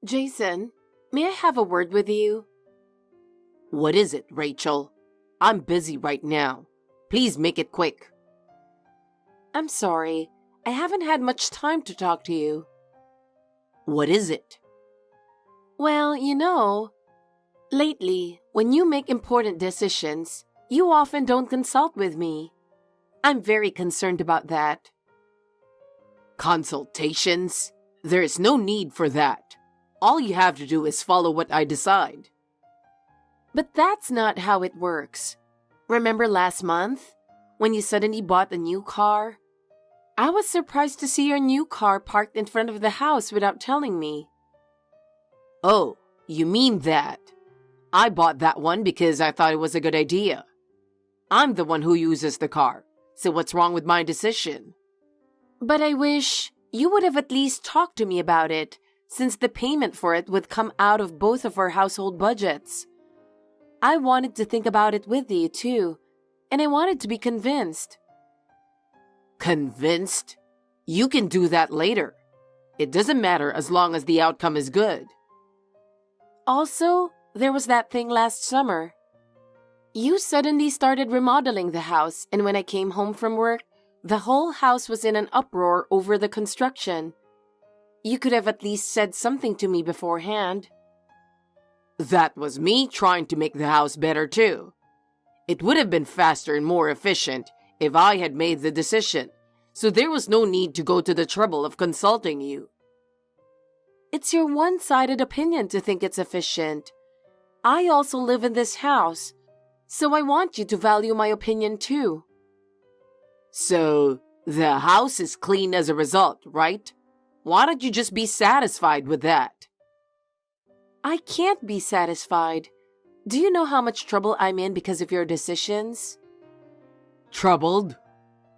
Jason, may I have a word with you? What is it, Rachel? I'm busy right now. Please make it quick. I'm sorry. I haven't had much time to talk to you. What is it? Well, lately, when you make important decisions, you often don't consult with me. I'm very concerned about that. Consultations? There is no need for that. All you have to do is follow what I decide. But that's not how it works. Remember last month, when you suddenly bought a new car? I was surprised to see your new car parked in front of the house without telling me. Oh, you mean that? I bought that one because I thought it was a good idea. I'm the one who uses the car, so what's wrong with my decision? But I wish you would have at least talked to me about it, since the payment for it would come out of both of our household budgets. I wanted to think about it with you, too, and I wanted to be convinced. Convinced? You can do that later. It doesn't matter as long as the outcome is good. Also, there was that thing last summer. You suddenly started remodeling the house, and when I came home from work, the whole house was in an uproar over the construction. You could have at least said something to me beforehand. That was me trying to make the house better too. It would have been faster and more efficient if I had made the decision, so there was no need to go to the trouble of consulting you. It's your one-sided opinion to think it's efficient. I also live in this house, so I want you to value my opinion too. So, the house is clean as a result, right? Why don't you just be satisfied with that? I can't be satisfied. Do you know how much trouble I'm in because of your decisions? Troubled?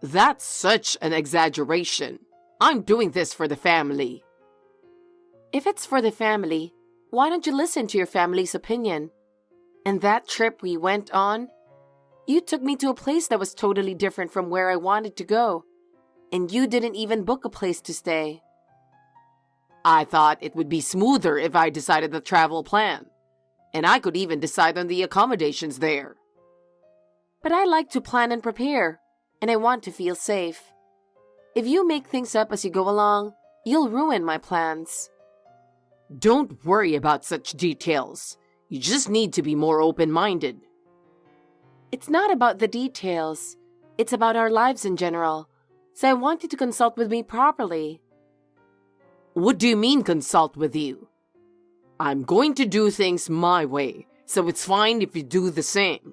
That's such an exaggeration. I'm doing this for the family. If it's for the family, why don't you listen to your family's opinion? And that trip we went on, you took me to a place that was totally different from where I wanted to go, and you didn't even book a place to stay. I thought it would be smoother if I decided the travel plan, and I could even decide on the accommodations there. But I like to plan and prepare, and I want to feel safe. If you make things up as you go along, you'll ruin my plans. Don't worry about such details. You just need to be more open-minded. It's not about the details. It's about our lives in general. So I want you to consult with me properly. What do you mean consult with you? I'm going to do things my way, so it's fine if you do the same.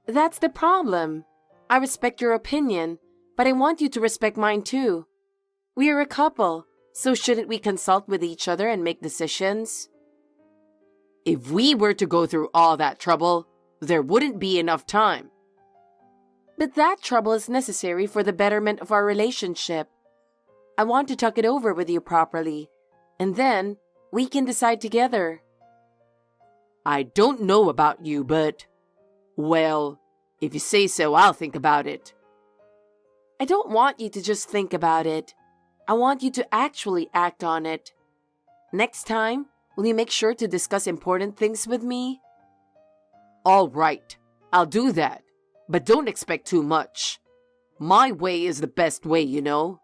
That's the problem. I respect your opinion, but I want you to respect mine too. We are a couple, so shouldn't we consult with each other and make decisions? If we were to go through all that trouble, there wouldn't be enough time. But that trouble is necessary for the betterment of our relationship. I want to talk it over with you properly, and then we can decide together. I don't know about you, but, well, if you say so, I'll think about it. I don't want you to just think about it. I want you to actually act on it. Next time, will you make sure to discuss important things with me? All right, I'll do that, but don't expect too much. My way is the best way, you know.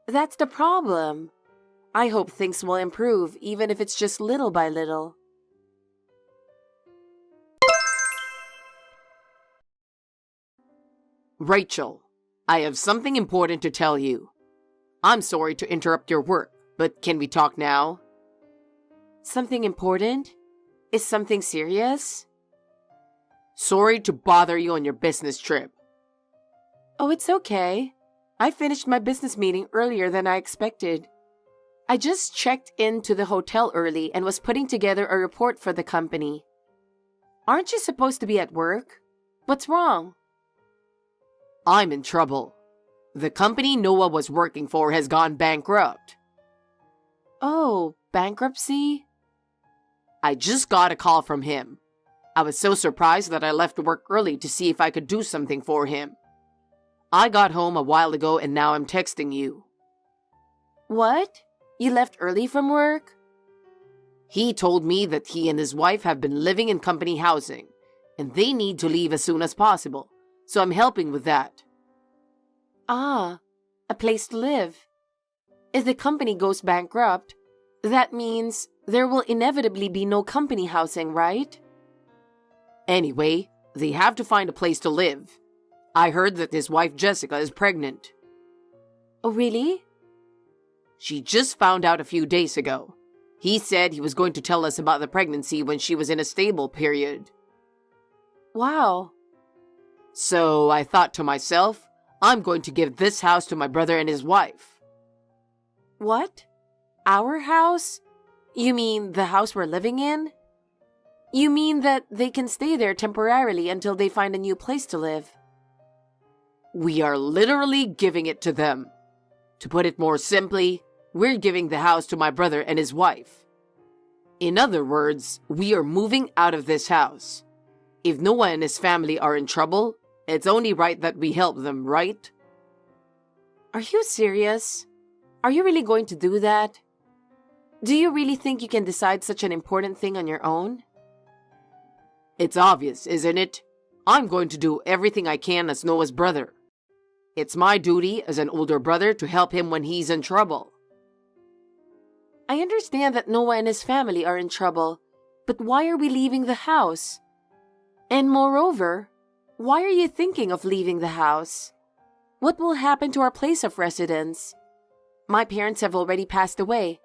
That's the problem. I hope things will improve, even if it's just little by little. Rachel, I have something important to tell you. I'm sorry to interrupt your work, but can we talk now? Something important? Is something serious? Sorry to bother you on your business trip. Oh, it's okay. I finished my business meeting earlier than I expected. I just checked into the hotel early and was putting together a report for the company. Aren't you supposed to be at work? What's wrong? I'm in trouble. The company Noah was working for has gone bankrupt. Oh, bankruptcy? I just got a call from him. I was so surprised that I left work early to see if I could do something for him. I got home a while ago and now I'm texting you. What? You left early from work? He told me that he and his wife have been living in company housing, and they need to leave as soon as possible, so I'm helping with that. Ah, a place to live. If the company goes bankrupt, that means there will inevitably be no company housing, right? Anyway, they have to find a place to live. I heard that his wife Jessica is pregnant. Oh, really? She just found out a few days ago. He said he was going to tell us about the pregnancy when she was in a stable period. Wow. So I thought to myself, I'm going to give this house to my brother and his wife. What? Our house? You mean the house we're living in? You mean that they can stay there temporarily until they find a new place to live? We are literally giving it to them. To put it more simply, we're giving the house to my brother and his wife. In other words, we are moving out of this house. If Noah and his family are in trouble, it's only right that we help them, right? Are you serious? Are you really going to do that? Do you really think you can decide such an important thing on your own? It's obvious, isn't it? I'm going to do everything I can as Noah's brother. It's my duty as an older brother to help him when he's in trouble. I understand that Noah and his family are in trouble, but why are we leaving the house? And moreover, why are you thinking of leaving the house? What will happen to our place of residence? My parents have already passed away,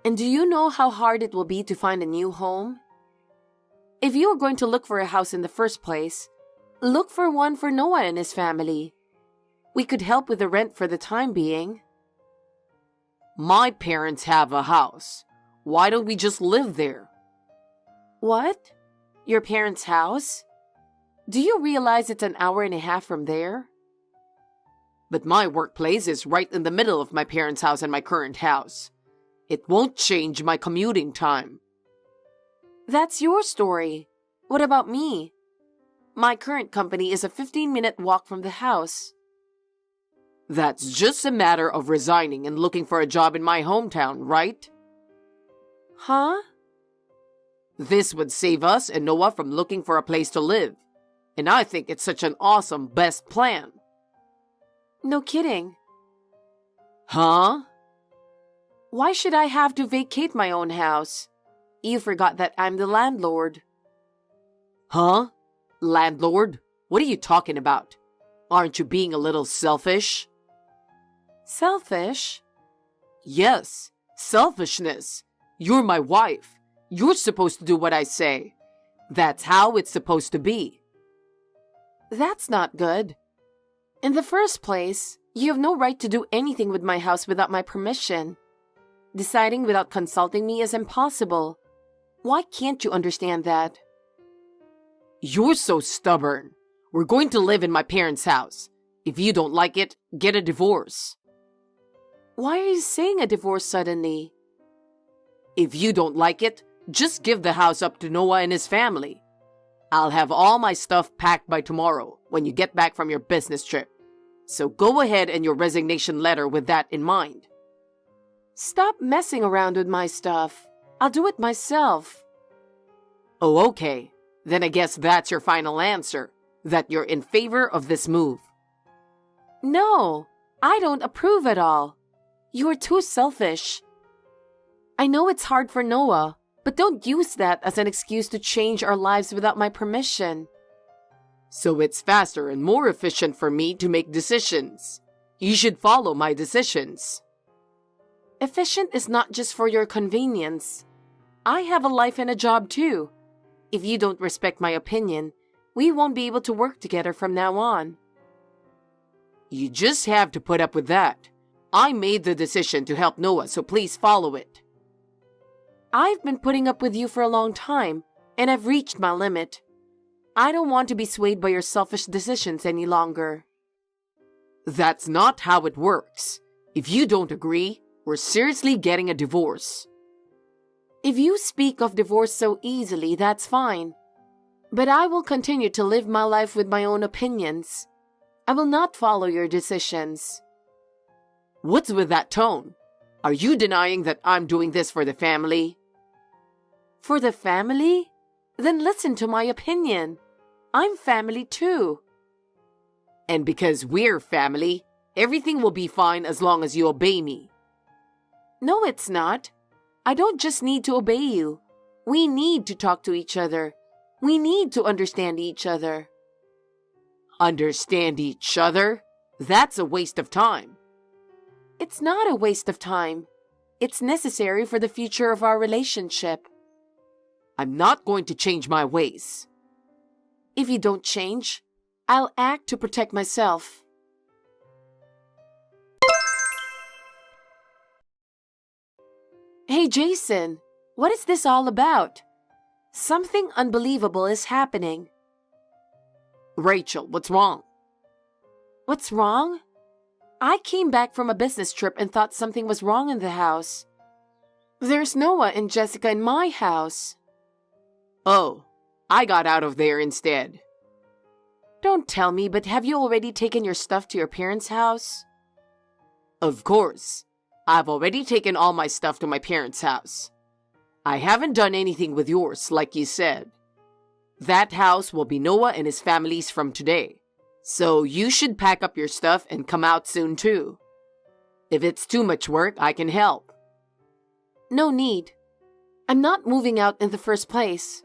and do you know how hard it will be to find a new home? If you are going to look for a house in the first place, look for one for Noah and his family. We could help with the rent for the time being. My parents have a house. Why don't we just live there? What? Your parents' house? Do you realize it's an hour and a half from there? But my workplace is right in the middle of my parents' house and my current house. It won't change my commuting time. That's your story. What about me? My current company is a 15-minute walk from the house. That's just a matter of resigning and looking for a job in my hometown, right? Huh? This would save us and Noah from looking for a place to live. And I think it's such an awesome, best plan. No kidding. Huh? Why should I have to vacate my own house? You forgot that I'm the landlord. Huh? Landlord? What are you talking about? Aren't you being a little selfish? Selfish? Yes, selfishness. You're my wife. You're supposed to do what I say. That's how it's supposed to be. That's not good. In the first place, you have no right to do anything with my house without my permission. Deciding without consulting me is impossible. Why can't you understand that? You're so stubborn. We're going to live in my parents' house. If you don't like it, get a divorce. Why are you saying a divorce suddenly? If you don't like it, just give the house up to Noah and his family. I'll have all my stuff packed by tomorrow when you get back from your business trip. So go ahead and your resignation letter with that in mind. Stop messing around with my stuff. I'll do it myself. Oh, okay. Then I guess that's your final answer, that you're in favor of this move. No, I don't approve at all. You are too selfish. I know it's hard for Noah, but don't use that as an excuse to change our lives without my permission. So it's faster and more efficient for me to make decisions. You should follow my decisions. Efficient is not just for your convenience. I have a life and a job too. If you don't respect my opinion, we won't be able to work together from now on. You just have to put up with that. I made the decision to help Noah, so please follow it. I've been putting up with you for a long time, and I've reached my limit. I don't want to be swayed by your selfish decisions any longer. That's not how it works. If you don't agree, we're seriously getting a divorce. If you speak of divorce so easily, that's fine. But I will continue to live my life with my own opinions. I will not follow your decisions. What's with that tone? Are you denying that I'm doing this for the family? For the family? Then listen to my opinion. I'm family too. And because we're family, everything will be fine as long as you obey me. No, it's not. I don't just need to obey you. We need to talk to each other. We need to understand each other. Understand each other? That's a waste of time. It's not a waste of time. It's necessary for the future of our relationship. I'm not going to change my ways. If you don't change, I'll act to protect myself. Hey, Jason, what is this all about? Something unbelievable is happening. Rachel, what's wrong? What's wrong? I came back from a business trip and thought something was wrong in the house. There's Noah and Jessica in my house. Oh, I got out of there instead. Don't tell me, but have you already taken your stuff to your parents' house? Of course. I've already taken all my stuff to my parents' house. I haven't done anything with yours, like you said. That house will be Noah and his family's from today. So you should pack up your stuff and come out soon too. If it's too much work, I can help. No need. I'm not moving out in the first place.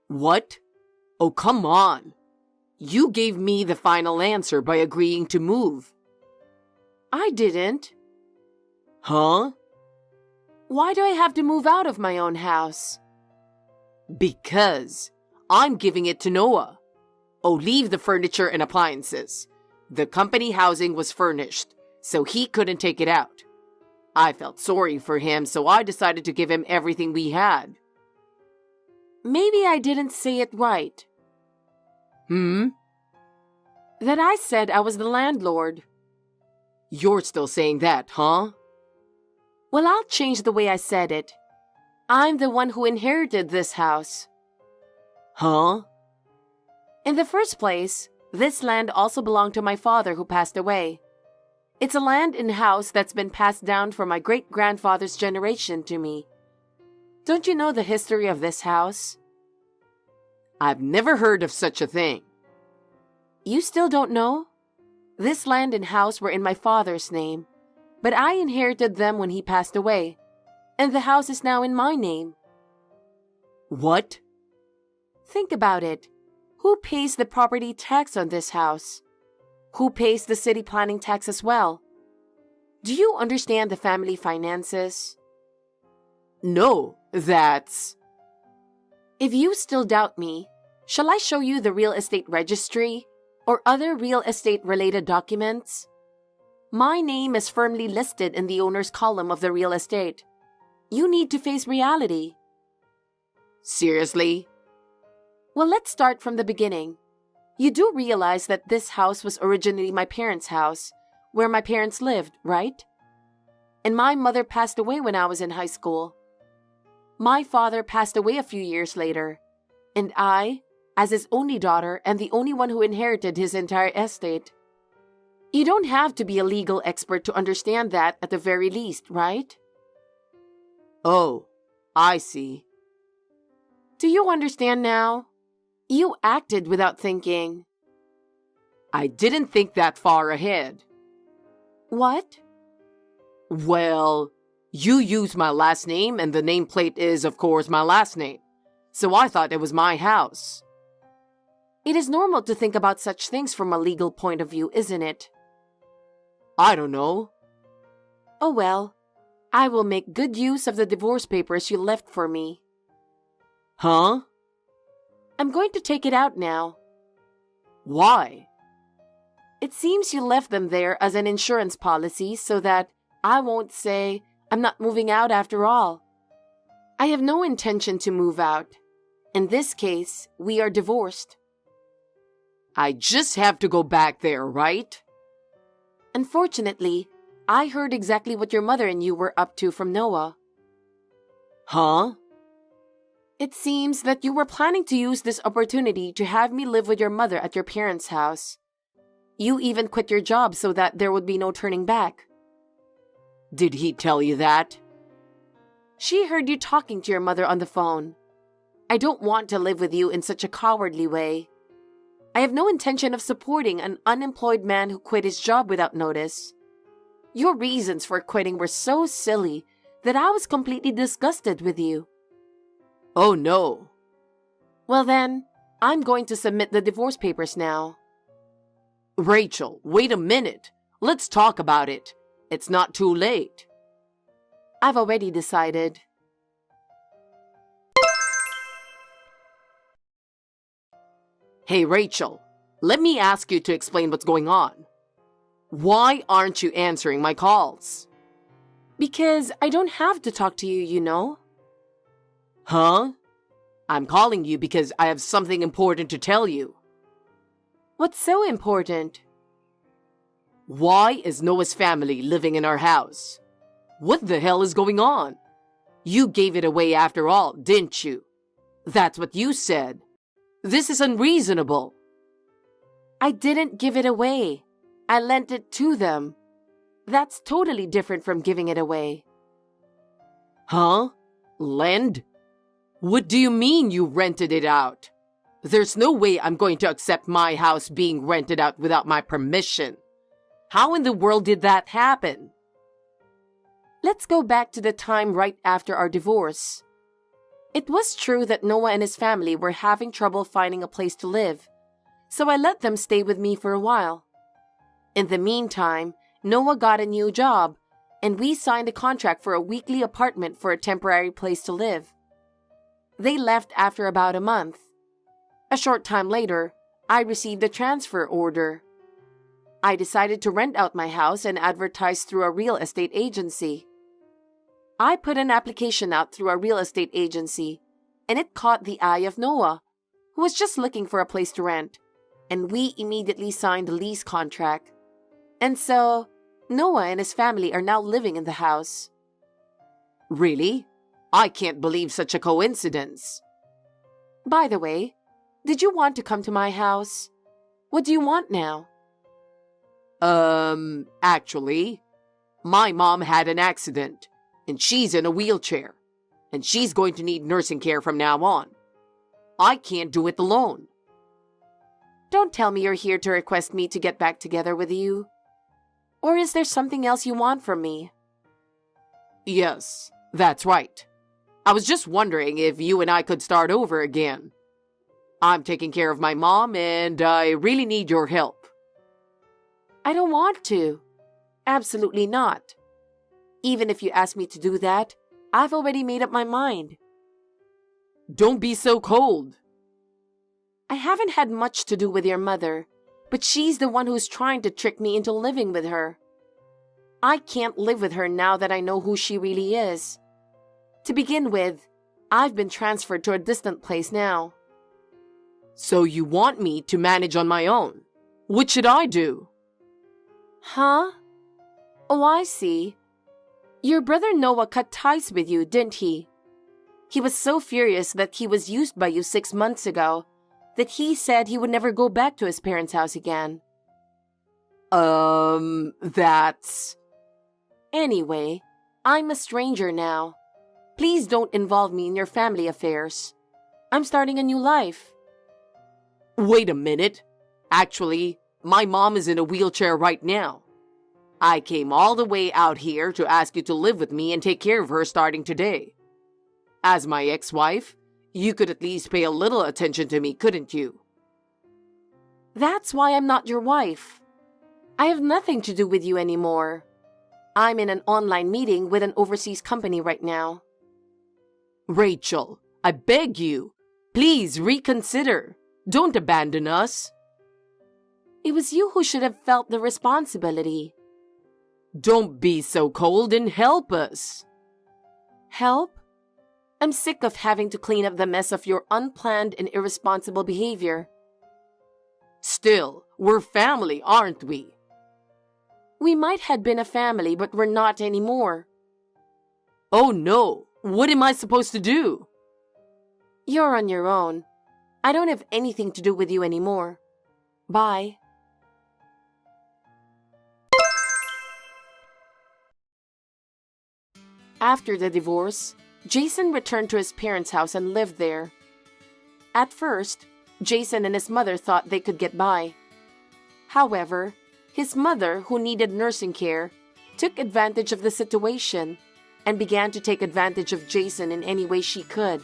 What? Oh, come on. You gave me the final answer by agreeing to move. I didn't. Huh? Why do I have to move out of my own house? Because I'm giving it to Noah. Oh, leave the furniture and appliances. The company housing was furnished, so he couldn't take it out. I felt sorry for him, so I decided to give him everything we had. Maybe I didn't say it right. That I said I was the landlord. You're still saying that, huh? Well, I'll change the way I said it. I'm the one who inherited this house. Huh? In the first place, this land also belonged to my father who passed away. It's a land and house that's been passed down from my great-grandfather's generation to me. Don't you know the history of this house? I've never heard of such a thing. You still don't know? This land and house were in my father's name, but I inherited them when he passed away, and the house is now in my name. What? Think about it. Who pays the property tax on this house? Who pays the city planning tax as well? Do you understand the family finances? No, that's... If you still doubt me, shall I show you the real estate registry or other real estate related documents? My name is firmly listed in the owner's column of the real estate. You need to face reality. Seriously? Well, let's start from the beginning. You do realize that this house was originally my parents' house, where my parents lived, right? And my mother passed away when I was in high school. My father passed away a few years later, and I, as his only daughter, am the only one who inherited his entire estate. You don't have to be a legal expert to understand that at the very least, right? Oh, I see. Do you understand now? You acted without thinking. I didn't think that far ahead. What? Well, you use my last name and the nameplate is, of course, my last name. So I thought it was my house. It is normal to think about such things from a legal point of view, isn't it? I don't know. Oh well, I will make good use of the divorce papers you left for me. Huh? I'm going to take it out now. Why? It seems you left them there as an insurance policy so that I won't say I'm not moving out after all. I have no intention to move out. In this case, we are divorced. I just have to go back there, right? Unfortunately, I heard exactly what your mother and you were up to from Noah. Huh? It seems that you were planning to use this opportunity to have me live with your mother at your parents' house. You even quit your job so that there would be no turning back. Did he tell you that? She heard you talking to your mother on the phone. I don't want to live with you in such a cowardly way. I have no intention of supporting an unemployed man who quit his job without notice. Your reasons for quitting were so silly that I was completely disgusted with you. Oh no. Well then, I'm going to submit the divorce papers now. Rachel, wait a minute. Let's talk about it. It's not too late. I've already decided. Hey Rachel, let me ask you to explain what's going on. Why aren't you answering my calls? Because I don't have to talk to you, you know. Huh? I'm calling you because I have something important to tell you. What's so important? Why is Noah's family living in our house? What the hell is going on? You gave it away after all, didn't you? That's what you said. This is unreasonable. I didn't give it away. I lent it to them. That's totally different from giving it away. Huh? Lend? What do you mean you rented it out? There's no way I'm going to accept my house being rented out without my permission. How in the world did that happen? Let's go back to the time right after our divorce. It was true that Noah and his family were having trouble finding a place to live, so I let them stay with me for a while. In the meantime, Noah got a new job, and we signed a contract for a weekly apartment for a temporary place to live. They left after about a month. A short time later, I received a transfer order. I decided to rent out my house and advertise through a real estate agency. I put an application out through a real estate agency, and it caught the eye of Noah, who was just looking for a place to rent, and we immediately signed a lease contract. And so, Noah and his family are now living in the house. Really? I can't believe such a coincidence. By the way, did you want to come to my house? What do you want now? Actually, my mom had an accident, and she's in a wheelchair, and she's going to need nursing care from now on. I can't do it alone. Don't tell me you're here to request me to get back together with you. Or is there something else you want from me? Yes, that's right. I was just wondering if you and I could start over again. I'm taking care of my mom, and I really need your help. I don't want to. Absolutely not. Even if you ask me to do that, I've already made up my mind. Don't be so cold. I haven't had much to do with your mother, but she's the one who's trying to trick me into living with her. I can't live with her now that I know who she really is. To begin with, I've been transferred to a distant place now. So you want me to manage on my own? What should I do? Huh? Oh, I see. Your brother Noah cut ties with you, didn't he? He was so furious that he was used by you 6 months ago that he said he would never go back to his parents' house again. That's... Anyway, I'm a stranger now. Please don't involve me in your family affairs. I'm starting a new life. Wait a minute. Actually, my mom is in a wheelchair right now. I came all the way out here to ask you to live with me and take care of her starting today. As my ex-wife, you could at least pay a little attention to me, couldn't you? That's why I'm not your wife. I have nothing to do with you anymore. I'm in an online meeting with an overseas company right now. Rachel, I beg you, please reconsider. Don't abandon us. It was you who should have felt the responsibility. Don't be so cold and help us. Help? I'm sick of having to clean up the mess of your unplanned and irresponsible behavior. Still, we're family, aren't we? We might have been a family, but we're not anymore. Oh no, what am I supposed to do? You're on your own. I don't have anything to do with you anymore. Bye. After the divorce, Jason returned to his parents' house and lived there. At first, Jason and his mother thought they could get by. However, his mother, who needed nursing care, took advantage of the situation and began to take advantage of Jason in any way she could.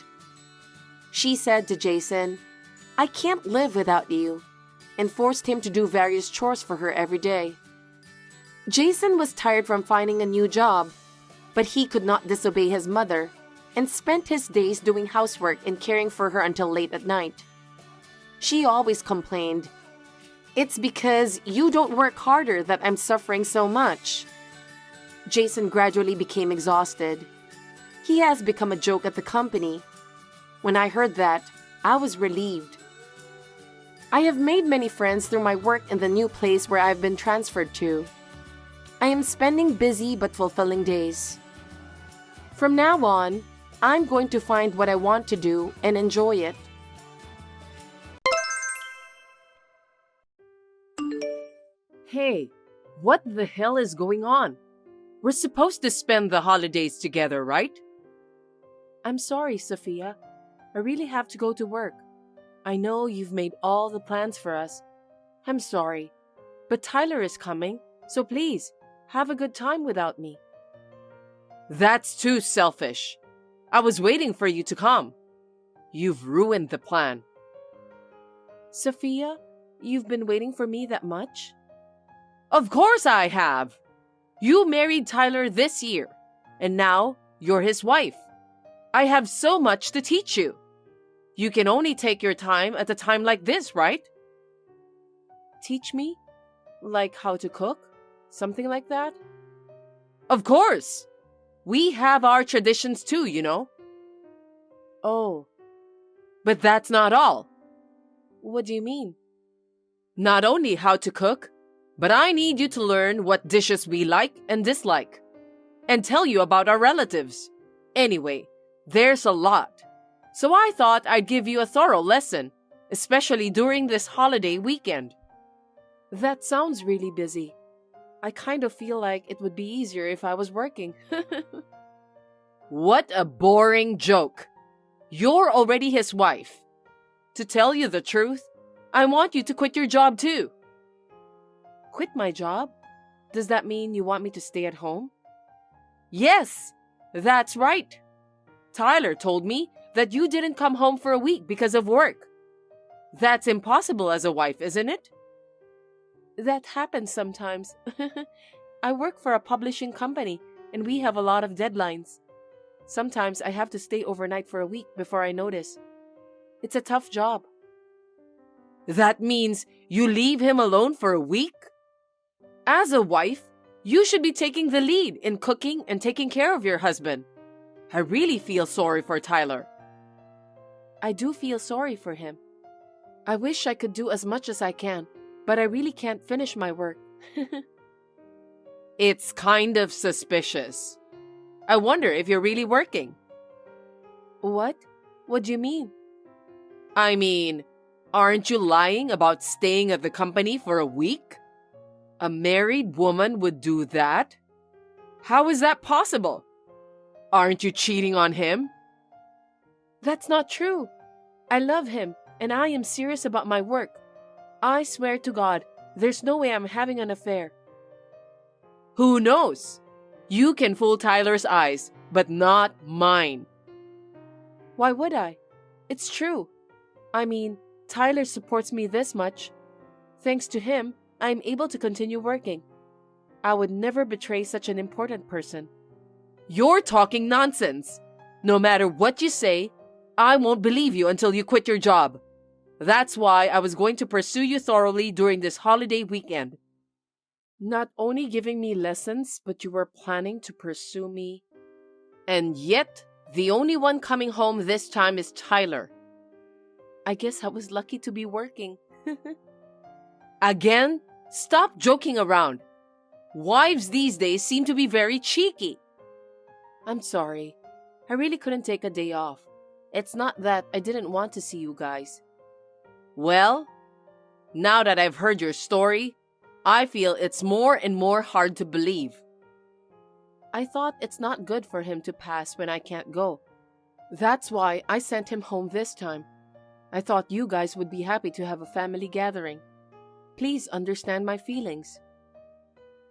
She said to Jason, "I can't live without you," and forced him to do various chores for her every day. Jason was tired from finding a new job, but he could not disobey his mother and spent his days doing housework and caring for her until late at night. She always complained, "It's because you don't work harder that I'm suffering so much." Jason gradually became exhausted. He has become a joke at the company. When I heard that, I was relieved. I have made many friends through my work in the new place where I've been transferred to. I am spending busy but fulfilling days. From now on, I'm going to find what I want to do and enjoy it. Hey, what the hell is going on? We're supposed to spend the holidays together, right? I'm sorry, Sophia. I really have to go to work. I know you've made all the plans for us. I'm sorry, but Tyler is coming, so please, have a good time without me. That's too selfish. I was waiting for you to come. You've ruined the plan. Sophia, you've been waiting for me that much? Of course I have. You married Tyler this year, and now you're his wife. I have so much to teach you. You can only take your time at a time like this, right? Teach me? Like how to cook? Something like that? Of course. We have our traditions too, you know. Oh. But that's not all. What do you mean? Not only how to cook, but I need you to learn what dishes we like and dislike, and tell you about our relatives. Anyway, there's a lot. So I thought I'd give you a thorough lesson, especially during this holiday weekend. That sounds really busy. I kind of feel like it would be easier if I was working. What a boring joke. You're already his wife. To tell you the truth, I want you to quit your job too. Quit my job? Does that mean you want me to stay at home? Yes, that's right. Tyler told me that you didn't come home for a week because of work. That's impossible as a wife, isn't it? That happens sometimes. I work for a publishing company and we have a lot of deadlines. Sometimes I have to stay overnight for a week before I notice. It's a tough job. That means you leave him alone for a week? As a wife, you should be taking the lead in cooking and taking care of your husband. I really feel sorry for Tyler. I do feel sorry for him. I wish I could do as much as I can, but I really can't finish my work. It's kind of suspicious. I wonder if you're really working. What? What do you mean? I mean, aren't you lying about staying at the company for a week? A married woman would do that? How is that possible? Aren't you cheating on him? That's not true. I love him, and I am serious about my work. I swear to God, there's no way I'm having an affair. Who knows? You can fool Tyler's eyes, but not mine. Why would I? It's true. I mean, Tyler supports me this much. Thanks to him, I'm able to continue working. I would never betray such an important person. You're talking nonsense. No matter what you say, I won't believe you until you quit your job. That's why I was going to pursue you thoroughly during this holiday weekend. Not only giving me lessons, but you were planning to pursue me. And yet, the only one coming home this time is Tyler. I guess I was lucky to be working. Again, stop joking around. Wives these days seem to be very cheeky. I'm sorry. I really couldn't take a day off. It's not that I didn't want to see you guys. Well, now that I've heard your story, I feel it's more and more hard to believe. I thought it's not good for him to pass when I can't go. That's why I sent him home this time. I thought you guys would be happy to have a family gathering. Please understand my feelings.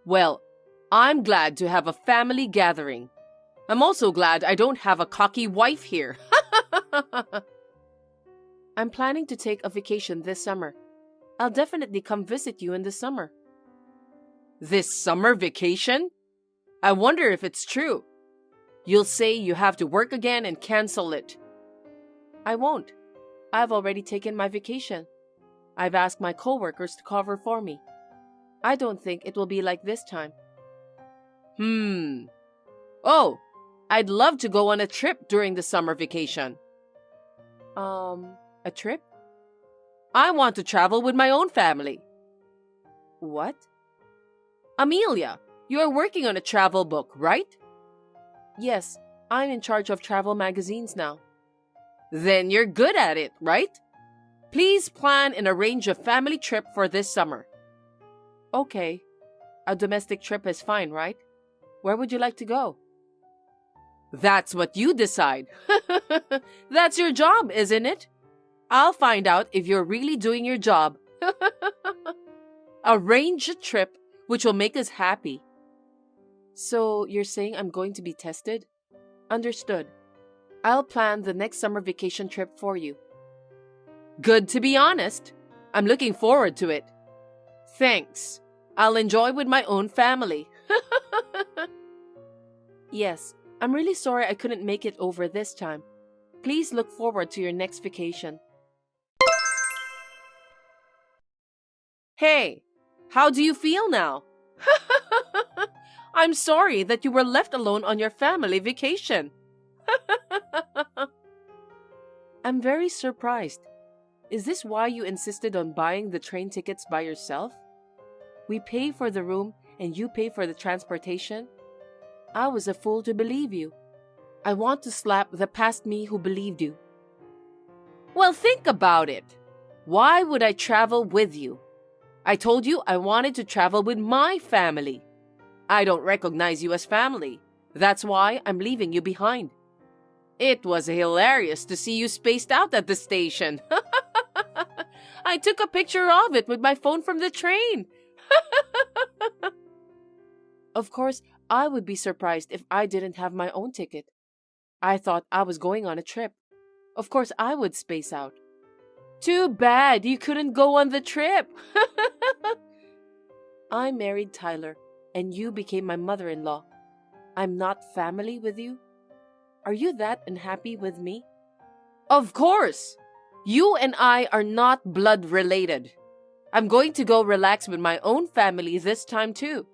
Well, I'm glad to have a family gathering. I'm also glad I don't have a cocky wife here. I'm planning to take a vacation this summer. I'll definitely come visit you in the summer. This summer vacation? I wonder if it's true. You'll say you have to work again and cancel it. I won't. I've already taken my vacation. I've asked my coworkers to cover for me. I don't think it will be like this time. Oh, I'd love to go on a trip during the summer vacation. A trip? I want to travel with my own family. What? Amelia, you are working on a travel book, right? Yes, I'm in charge of travel magazines now. Then you're good at it, right? Please plan and arrange a family trip for this summer. Okay. A domestic trip is fine, right? Where would you like to go? That's what you decide. That's your job, isn't it? I'll find out if you're really doing your job. Arrange a trip which will make us happy. So you're saying I'm going to be tested? Understood. I'll plan the next summer vacation trip for you. Good to be honest. I'm looking forward to it. Thanks. I'll enjoy with my own family. Yes, I'm really sorry I couldn't make it over this time. Please look forward to your next vacation. Hey, how do you feel now? I'm sorry that you were left alone on your family vacation. I'm very surprised. Is this why you insisted on buying the train tickets by yourself? We pay for the room and you pay for the transportation? I was a fool to believe you. I want to slap the past me who believed you. Well, think about it. Why would I travel with you? I told you I wanted to travel with my family. I don't recognize you as family. That's why I'm leaving you behind. It was hilarious to see you spaced out at the station. I took a picture of it with my phone from the train. Of course, I would be surprised if I didn't have my own ticket. I thought I was going on a trip. Of course, I would space out. Too bad you couldn't go on the trip. I married Tyler, and you became my mother-in-law. I'm not family with you? Are you that unhappy with me? Of course. You and I are not blood related. I'm going to go relax with my own family this time too.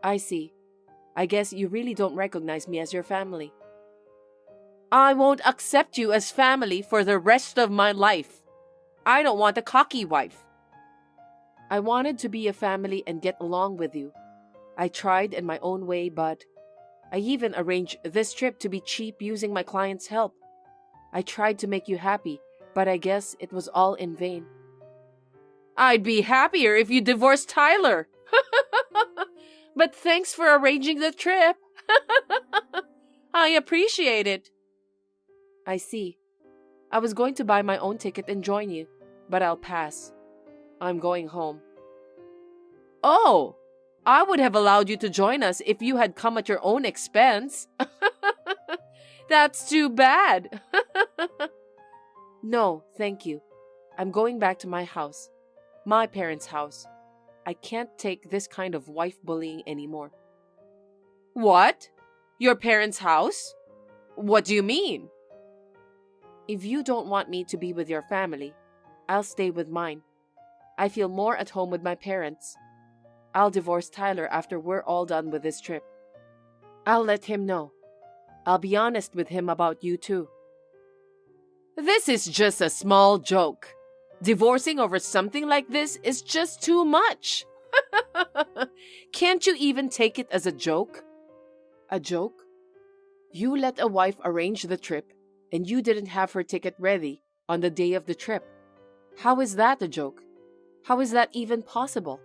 I see. I guess you really don't recognize me as your family. I won't accept you as family for the rest of my life. I don't want a cocky wife. I wanted to be a family and get along with you. I tried in my own way, but I even arranged this trip to be cheap using my client's help. I tried to make you happy, but I guess it was all in vain. I'd be happier if you divorced Tyler. But thanks for arranging the trip. I appreciate it. I see. I was going to buy my own ticket and join you, but I'll pass. I'm going home. Oh, I would have allowed you to join us if you had come at your own expense. That's too bad. No, thank you. I'm going back to my house. My parents' house. I can't take this kind of wife bullying anymore. What? Your parents' house? What do you mean? If you don't want me to be with your family, I'll stay with mine. I feel more at home with my parents. I'll divorce Tyler after we're all done with this trip. I'll let him know. I'll be honest with him about you too. This is just a small joke. Divorcing over something like this is just too much. Can't you even take it as a joke? A joke? You let a wife arrange the trip and you didn't have her ticket ready on the day of the trip. How is that a joke? How is that even possible?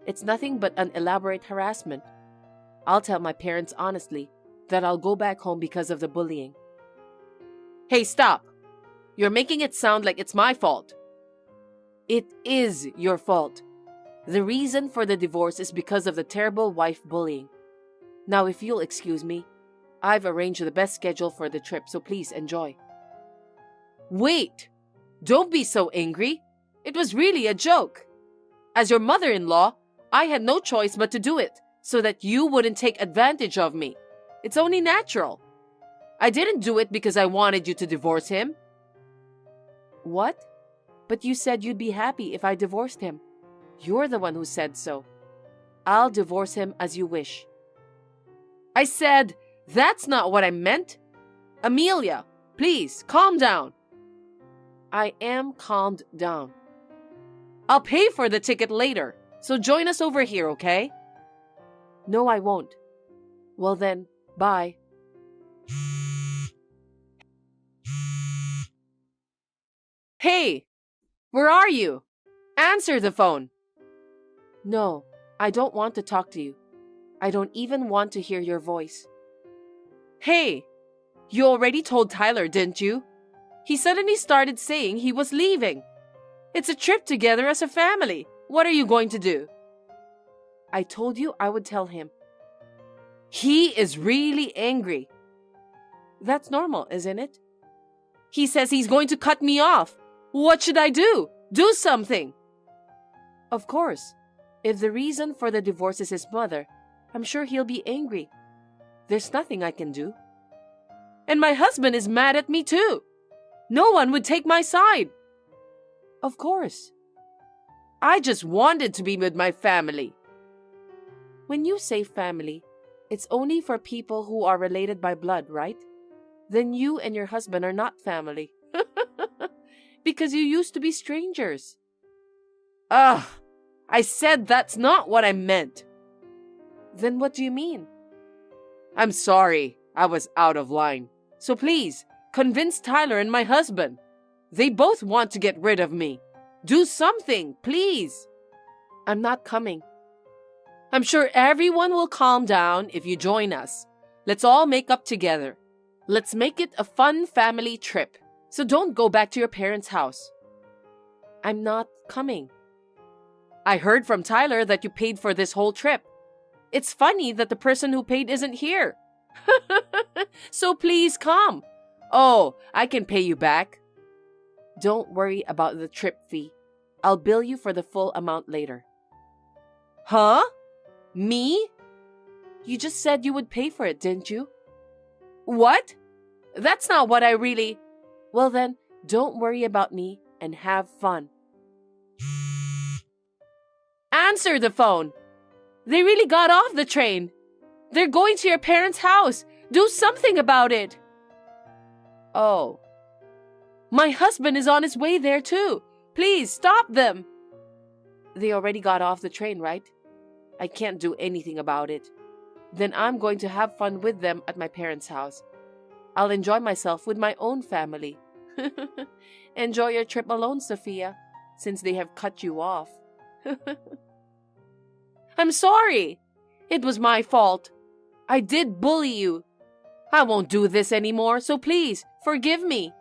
It's nothing but an elaborate harassment. I'll tell my parents honestly that I'll go back home because of the bullying. Hey, stop! You're making it sound like it's my fault. It is your fault. The reason for the divorce is because of the terrible wife bullying. Now, if you'll excuse me, I've arranged the best schedule for the trip, so please enjoy. Wait! Don't be so angry. It was really a joke. As your mother-in-law, I had no choice but to do it so that you wouldn't take advantage of me. It's only natural. I didn't do it because I wanted you to divorce him. What? But you said you'd be happy if I divorced him. You're the one who said so. I'll divorce him as you wish. I said, that's not what I meant. Amelia, please, calm down. I am calmed down. I'll pay for the ticket later, so join us over here, okay? No, I won't. Well then, bye. Hey, where are you? Answer the phone. No, I don't want to talk to you. I don't even want to hear your voice. Hey, you already told Tyler, didn't you? He suddenly started saying he was leaving. It's a trip together as a family. What are you going to do? I told you I would tell him. He is really angry. That's normal, isn't it? He says he's going to cut me off. What should I do? Do something. Of course. If the reason for the divorce is his mother, I'm sure he'll be angry. There's nothing I can do. And my husband is mad at me too. No one would take my side. Of course. I just wanted to be with my family. When you say family, it's only for people who are related by blood, right? Then you and your husband are not family. Because you used to be strangers. Ugh, I said that's not what I meant. Then what do you mean? I'm sorry, I was out of line. So please, convince Tyler and my husband. They both want to get rid of me. Do something, please. I'm not coming. I'm sure everyone will calm down if you join us. Let's all make up together. Let's make it a fun family trip. So don't go back to your parents' house. I'm not coming. I heard from Tyler that you paid for this whole trip. It's funny that the person who paid isn't here. So please come. Oh, I can pay you back. Don't worry about the trip fee. I'll bill you for the full amount later. Huh? Me? You just said you would pay for it, didn't you? What? That's not what I really... Well then, don't worry about me and have fun. Answer the phone. They really got off the train. They're going to your parents' house. Do something about it. Oh. My husband is on his way there too. Please stop them. They already got off the train, right? I can't do anything about it. Then I'm going to have fun with them at my parents' house. I'll enjoy myself with my own family. Enjoy your trip alone, Sophia, since they have cut you off. I'm sorry. It was my fault. I did bully you. I won't do this anymore, so please, forgive me.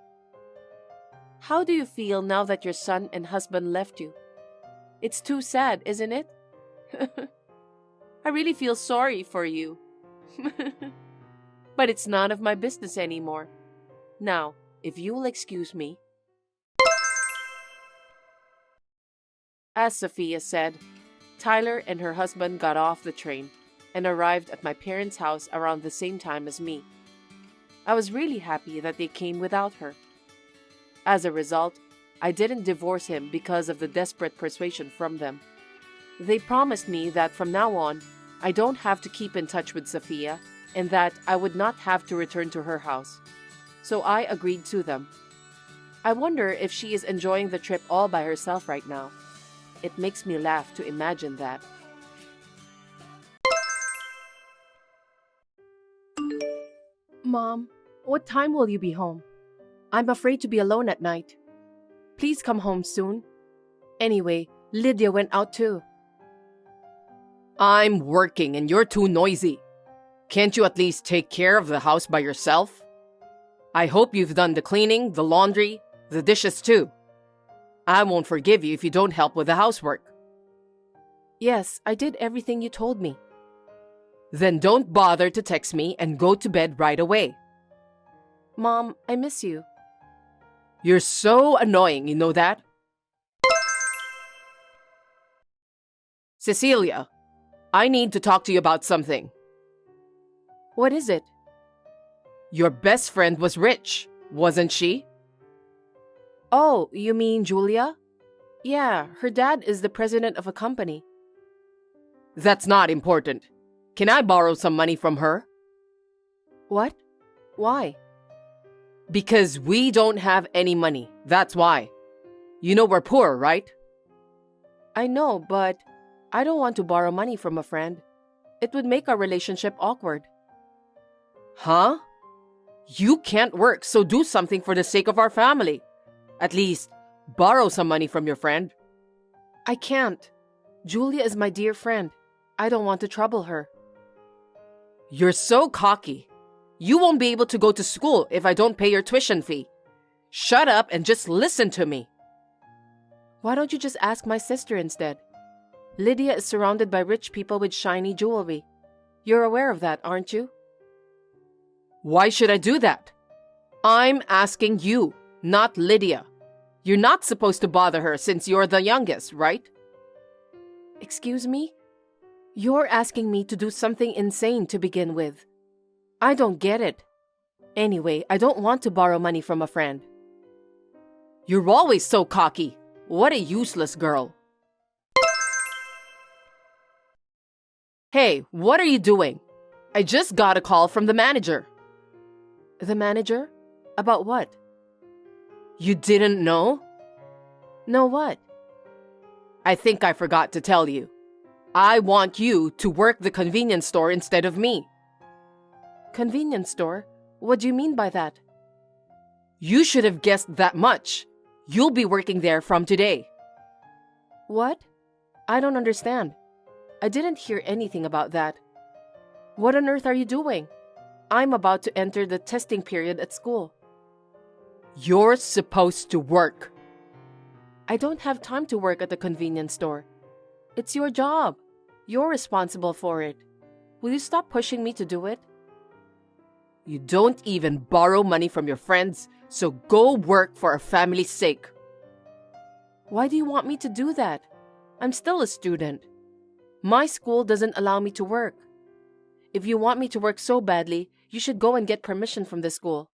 How do you feel now that your son and husband left you? It's too sad, isn't it? I really feel sorry for you. But it's none of my business anymore. Now, if you will excuse me. As Sophia said, Tyler and her husband got off the train and arrived at my parents' house around the same time as me. I was really happy that they came without her. As a result, I didn't divorce him because of the desperate persuasion from them. They promised me that from now on, I don't have to keep in touch with Sophia and that I would not have to return to her house. So I agreed to them. I wonder if she is enjoying the trip all by herself right now. It makes me laugh to imagine that. Mom, what time will you be home? I'm afraid to be alone at night. Please come home soon. Anyway, Lydia went out too. I'm working and you're too noisy. Can't you at least take care of the house by yourself? I hope you've done the cleaning, the laundry, the dishes too. I won't forgive you if you don't help with the housework. Yes, I did everything you told me. Then don't bother to text me and go to bed right away. Mom, I miss you. You're so annoying, you know that? Cecilia, I need to talk to you about something. What is it? Your best friend was rich, wasn't she? Oh, you mean Julia? Yeah, her dad is the president of a company. That's not important. Can I borrow some money from her? What? Why? Because we don't have any money, that's why. You know we're poor, right? I know, but I don't want to borrow money from a friend. It would make our relationship awkward. Huh? You can't work, so do something for the sake of our family. At least, borrow some money from your friend. I can't. Julia is my dear friend. I don't want to trouble her. You're so cocky. You won't be able to go to school if I don't pay your tuition fee. Shut up and just listen to me. Why don't you just ask my sister instead? Lydia is surrounded by rich people with shiny jewelry. You're aware of that, aren't you? Why should I do that? I'm asking you, not Lydia. You're not supposed to bother her since you're the youngest, right? Excuse me? You're asking me to do something insane to begin with. I don't get it. Anyway, I don't want to borrow money from a friend. You're always so cocky. What a useless girl. Hey, what are you doing? I just got a call from the manager. The manager? About what? You didn't know? No, what? I think I forgot to tell you. I want you to work the convenience store instead of me. Convenience store? What do you mean by that? You should have guessed that much. You'll be working there from today. What? I don't understand. I didn't hear anything about that. What on earth are you doing? I'm about to enter the testing period at school. You're supposed to work. I don't have time to work at the convenience store. It's your job. You're responsible for it. Will you stop pushing me to do it? You don't even borrow money from your friends, so go work for our family's sake. Why do you want me to do that? I'm still a student. My school doesn't allow me to work. If you want me to work so badly, you should go and get permission from the school.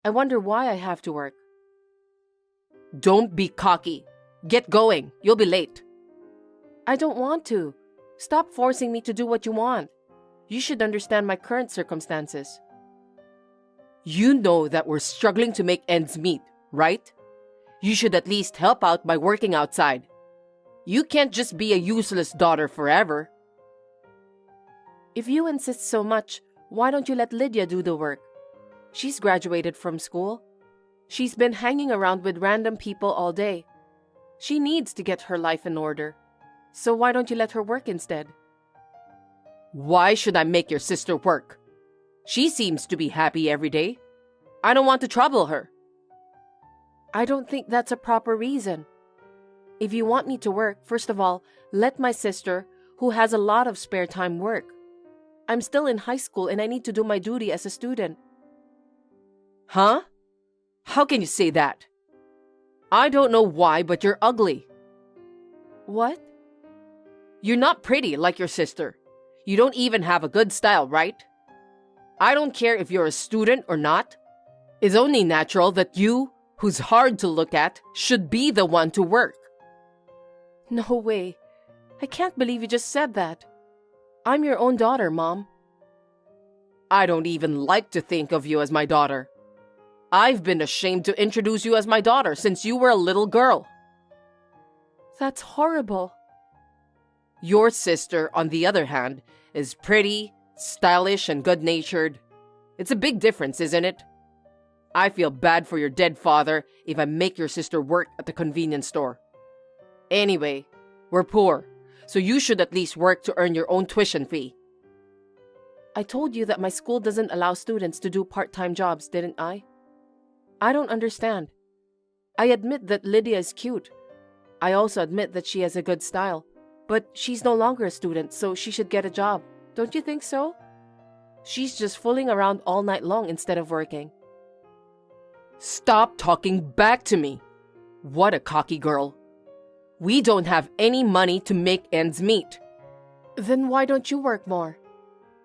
I wonder why I have to work. Don't be cocky. Get going. You'll be late. I don't want to. Stop forcing me to do what you want. You should understand my current circumstances. You know that we're struggling to make ends meet, right? You should at least help out by working outside. You can't just be a useless daughter forever. If you insist so much, why don't you let Lydia do the work? She's graduated from school. She's been hanging around with random people all day. She needs to get her life in order. So why don't you let her work instead? Why should I make your sister work? She seems to be happy every day. I don't want to trouble her. I don't think that's a proper reason. If you want me to work, first of all, let my sister, who has a lot of spare time, work. I'm still in high school and I need to do my duty as a student. Huh? How can you say that? I don't know why, but you're ugly. What? You're not pretty like your sister. You don't even have a good style, right? I don't care if you're a student or not. It's only natural that you, who's hard to look at, should be the one to work. No way. I can't believe you just said that. I'm your own daughter, Mom. I don't even like to think of you as my daughter. I've been ashamed to introduce you as my daughter since you were a little girl. That's horrible. Your sister, on the other hand, is pretty, stylish, and good-natured. It's a big difference, isn't it? I feel bad for your dead father if I make your sister work at the convenience store. Anyway, we're poor, so you should at least work to earn your own tuition fee. I told you that my school doesn't allow students to do part-time jobs, didn't I? I don't understand. I admit that Lydia is cute. I also admit that she has a good style. But she's no longer a student, so she should get a job. Don't you think so? She's just fooling around all night long instead of working. Stop talking back to me. What a cocky girl. We don't have any money to make ends meet. Then why don't you work more?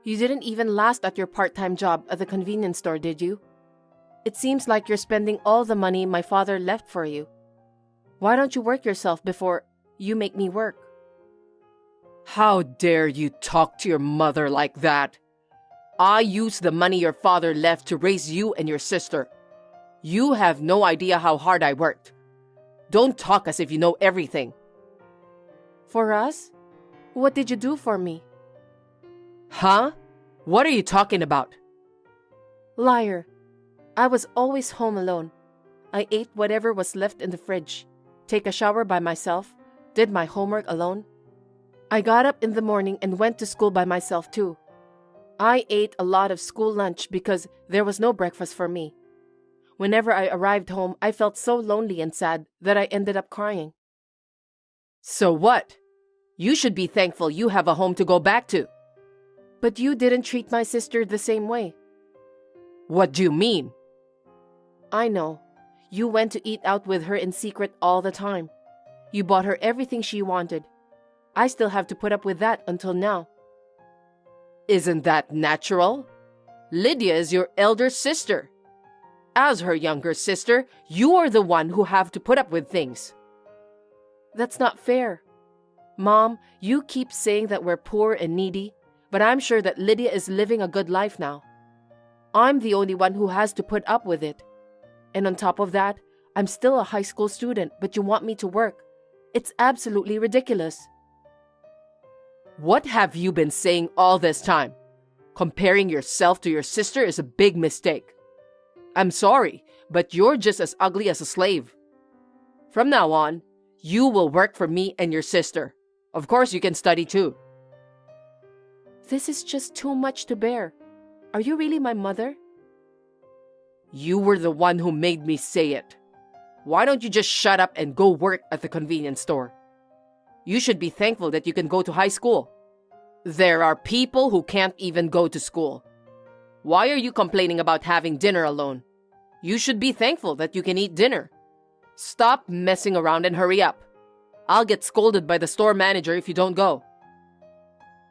You didn't even last at your part-time job at the convenience store, did you? It seems like you're spending all the money my father left for you. Why don't you work yourself before you make me work? How dare you talk to your mother like that? I used the money your father left to raise you and your sister. You have no idea how hard I worked. Don't talk as if you know everything. For us? What did you do for me? Huh? What are you talking about? Liar. I was always home alone. I ate whatever was left in the fridge, take a shower by myself, did my homework alone. I got up in the morning and went to school by myself too. I ate a lot of school lunch because there was no breakfast for me. Whenever I arrived home, I felt so lonely and sad that I ended up crying. So what? You should be thankful you have a home to go back to. But you didn't treat my sister the same way. What do you mean? I know. You went to eat out with her in secret all the time. You bought her everything she wanted. I still have to put up with that until now. Isn't that natural? Lydia is your elder sister. As her younger sister, you are the one who have to put up with things. That's not fair. Mom, you keep saying that we're poor and needy, but I'm sure that Lydia is living a good life now. I'm the only one who has to put up with it. And on top of that, I'm still a high school student, but you want me to work. It's absolutely ridiculous. What have you been saying all this time? Comparing yourself to your sister is a big mistake. I'm sorry, but you're just as ugly as a slave. From now on, you will work for me and your sister. Of course, you can study too. This is just too much to bear. Are you really my mother? You were the one who made me say it. Why don't you just shut up and go work at the convenience store? You should be thankful that you can go to high school. There are people who can't even go to school. Why are you complaining about having dinner alone? You should be thankful that you can eat dinner. Stop messing around and hurry up. I'll get scolded by the store manager if you don't go.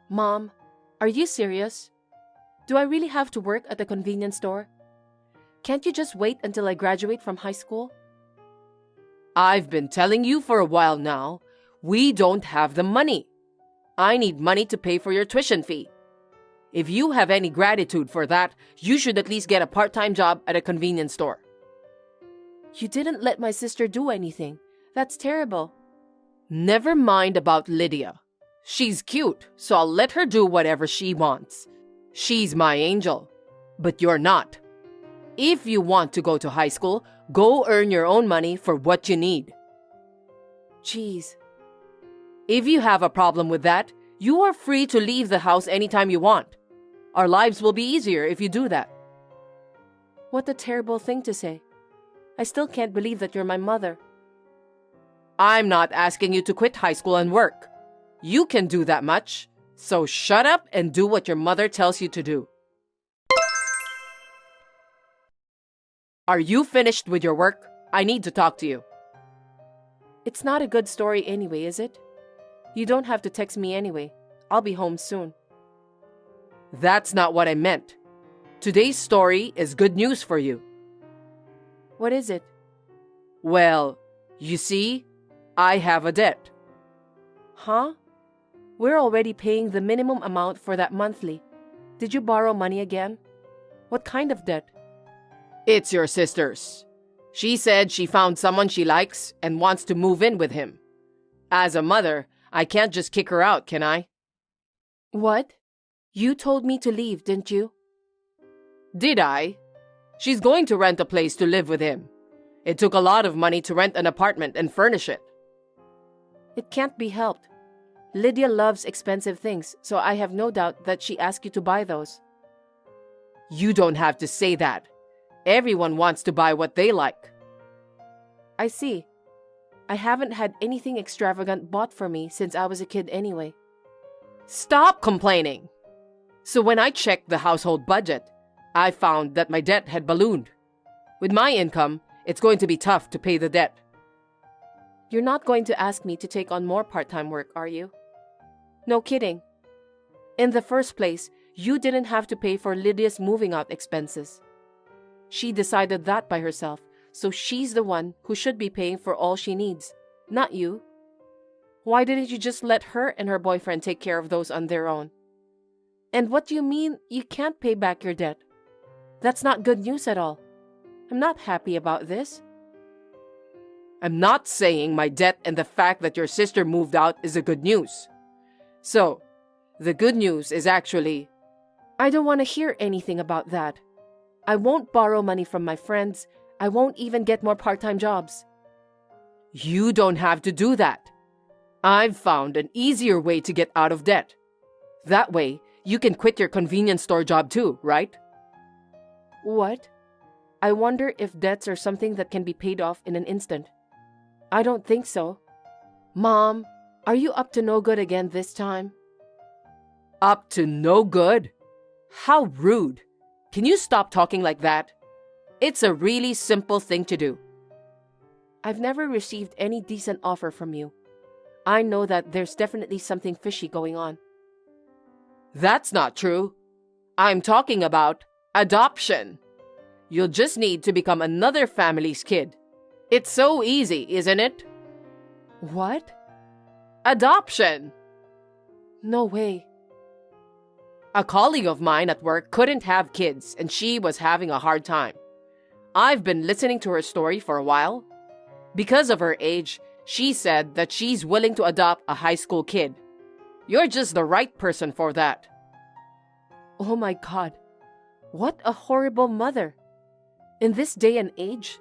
Mom, are you serious? Do I really have to work at the convenience store? Can't you just wait until I graduate from high school? I've been telling you for a while now, we don't have the money. I need money to pay for your tuition fee. If you have any gratitude for that, you should at least get a part-time job at a convenience store. You didn't let my sister do anything. That's terrible. Never mind about Lydia. She's cute, so I'll let her do whatever she wants. She's my angel, but you're not. If you want to go to high school, go earn your own money for what you need. Jeez. If you have a problem with that, you are free to leave the house anytime you want. Our lives will be easier if you do that. What a terrible thing to say. I still can't believe that you're my mother. I'm not asking you to quit high school and work. You can do that much, so shut up and do what your mother tells you to do. Are you finished with your work? I need to talk to you. It's not a good story anyway, is it? You don't have to text me anyway. I'll be home soon. That's not what I meant. Today's story is good news for you. What is it? Well, you see, I have a debt. Huh? We're already paying the minimum amount for that monthly. Did you borrow money again? What kind of debt? It's your sister's. She said she found someone she likes and wants to move in with him. As a mother, I can't just kick her out, can I? What? You told me to leave, didn't you? Did I? She's going to rent a place to live with him. It took a lot of money to rent an apartment and furnish it. It can't be helped. Lydia loves expensive things, so I have no doubt that she asked you to buy those. You don't have to say that. Everyone wants to buy what they like. I see. I haven't had anything extravagant bought for me since I was a kid anyway. Stop complaining. So when I checked the household budget, I found that my debt had ballooned. With my income, it's going to be tough to pay the debt. You're not going to ask me to take on more part-time work, are you? No kidding. In the first place, you didn't have to pay for Lydia's moving out expenses. She decided that by herself, so she's the one who should be paying for all she needs, not you. Why didn't you just let her and her boyfriend take care of those on their own? And what do you mean you can't pay back your debt? That's not good news at all. I'm not happy about this. I'm not saying my debt and the fact that your sister moved out is the good news. So, the good news is actually... I don't want to hear anything about that. I won't borrow money from my friends. I won't even get more part-time jobs. You don't have to do that. I've found an easier way to get out of debt. That way, you can quit your convenience store job too, right? What? I wonder if debts are something that can be paid off in an instant. I don't think so. Mom, are you up to no good again this time? Up to no good? How rude. Can you stop talking like that? It's a really simple thing to do. I've never received any decent offer from you. I know that there's definitely something fishy going on. That's not true. I'm talking about adoption. You'll just need to become another family's kid. It's so easy, isn't it? What? Adoption. No way. A colleague of mine at work couldn't have kids and she was having a hard time. I've been listening to her story for a while. Because of her age, she said that she's willing to adopt a high school kid. You're just the right person for that. Oh my God. What a horrible mother. In this day and age,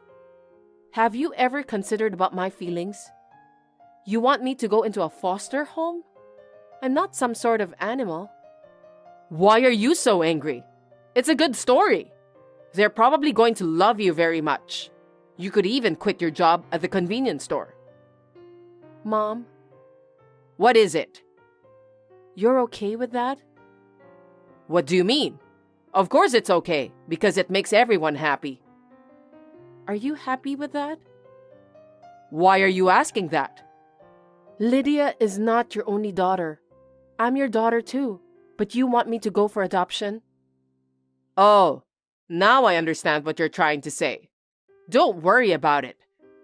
have you ever considered about my feelings? You want me to go into a foster home? I'm not some sort of animal. Why are you so angry? It's a good story. They're probably going to love you very much. You could even quit your job at the convenience store. Mom? What is it? You're okay with that? What do you mean? Of course it's okay, because it makes everyone happy. Are you happy with that? Why are you asking that? Lydia is not your only daughter. I'm your daughter too, but you want me to go for adoption? Oh, now I understand what you're trying to say. Don't worry about it.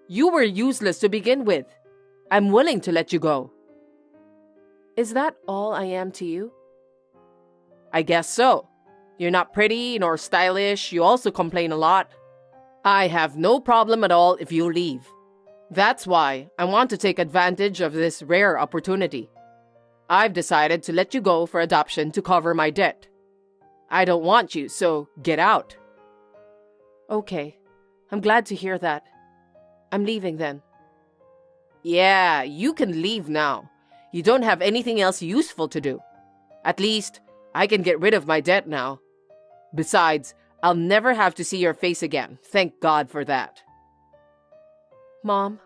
You were useless to begin with. I'm willing to let you go. Is that all I am to you? I guess so. You're not pretty nor stylish. You also complain a lot. I have no problem at all if you leave. That's why I want to take advantage of this rare opportunity. I've decided to let you go for adoption to cover my debt. I don't want you, so get out. Okay, I'm glad to hear that. I'm leaving then. Yeah, you can leave now. You don't have anything else useful to do. At least, I can get rid of my debt now. Besides, I'll never have to see your face again. Thank God for that. Mom?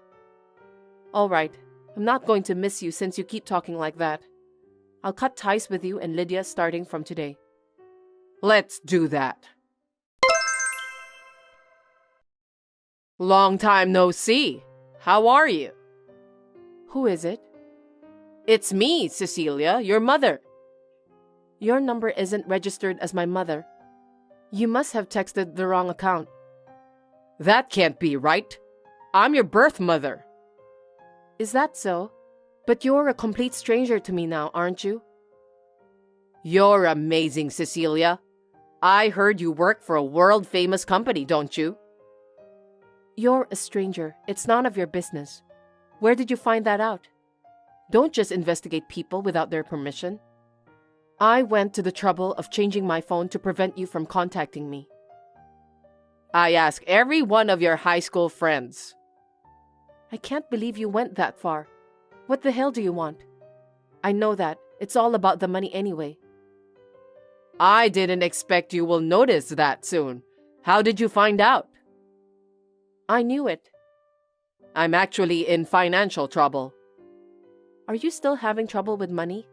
All right, I'm not going to miss you since you keep talking like that. I'll cut ties with you and Lydia starting from today. Let's do that. Long time no see. How are you? Who is it? It's me, Cecilia, your mother. Your number isn't registered as my mother. You must have texted the wrong account. That can't be right. I'm your birth mother. Is that so? But you're a complete stranger to me now, aren't you? You're amazing, Cecilia. I heard you work for a world-famous company, don't you? You're a stranger. It's none of your business. Where did you find that out? Don't just investigate people without their permission. I went to the trouble of changing my phone to prevent you from contacting me. I asked every one of your high school friends. I can't believe you went that far. What the hell do you want? I know that. It's all about the money anyway. I didn't expect you will notice that soon. How did you find out? I knew it. I'm actually in financial trouble. Are you still having trouble with money?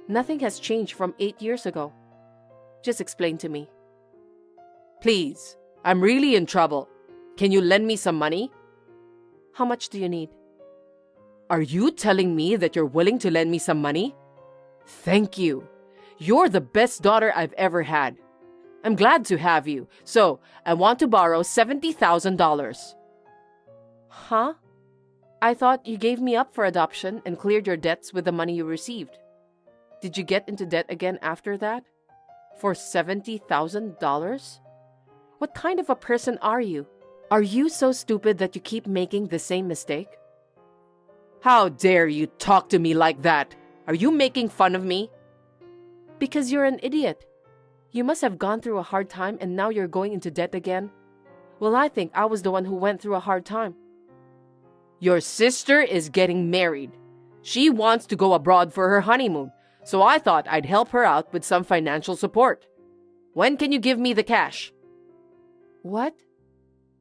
Nothing has changed from 8 years ago. Just explain to me. Please, I'm really in trouble. Can you lend me some money? How much do you need? Are you telling me that you're willing to lend me some money? Thank you. You're the best daughter I've ever had. I'm glad to have you. So, I want to borrow $70,000. Huh? I thought you gave me up for adoption and cleared your debts with the money you received. Did you get into debt again after that? For $70,000? What kind of a person are you? Are you so stupid that you keep making the same mistake? How dare you talk to me like that? Are you making fun of me? Because you're an idiot. You must have gone through a hard time and now you're going into debt again. Well, I think I was the one who went through a hard time. Your sister is getting married. She wants to go abroad for her honeymoon, so I thought I'd help her out with some financial support. When can you give me the cash? What?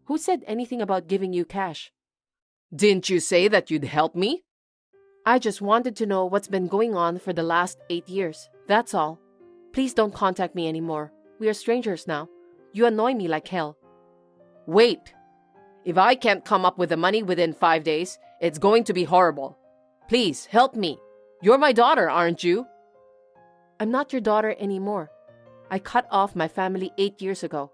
Who said anything about giving you cash? Didn't you say that you'd help me? I just wanted to know what's been going on for the last 8 years. That's all. Please don't contact me anymore. We are strangers now. You annoy me like hell. Wait. If I can't come up with the money within 5 days, it's going to be horrible. Please, help me. You're my daughter, aren't you? I'm not your daughter anymore. I cut off my family 8 years ago.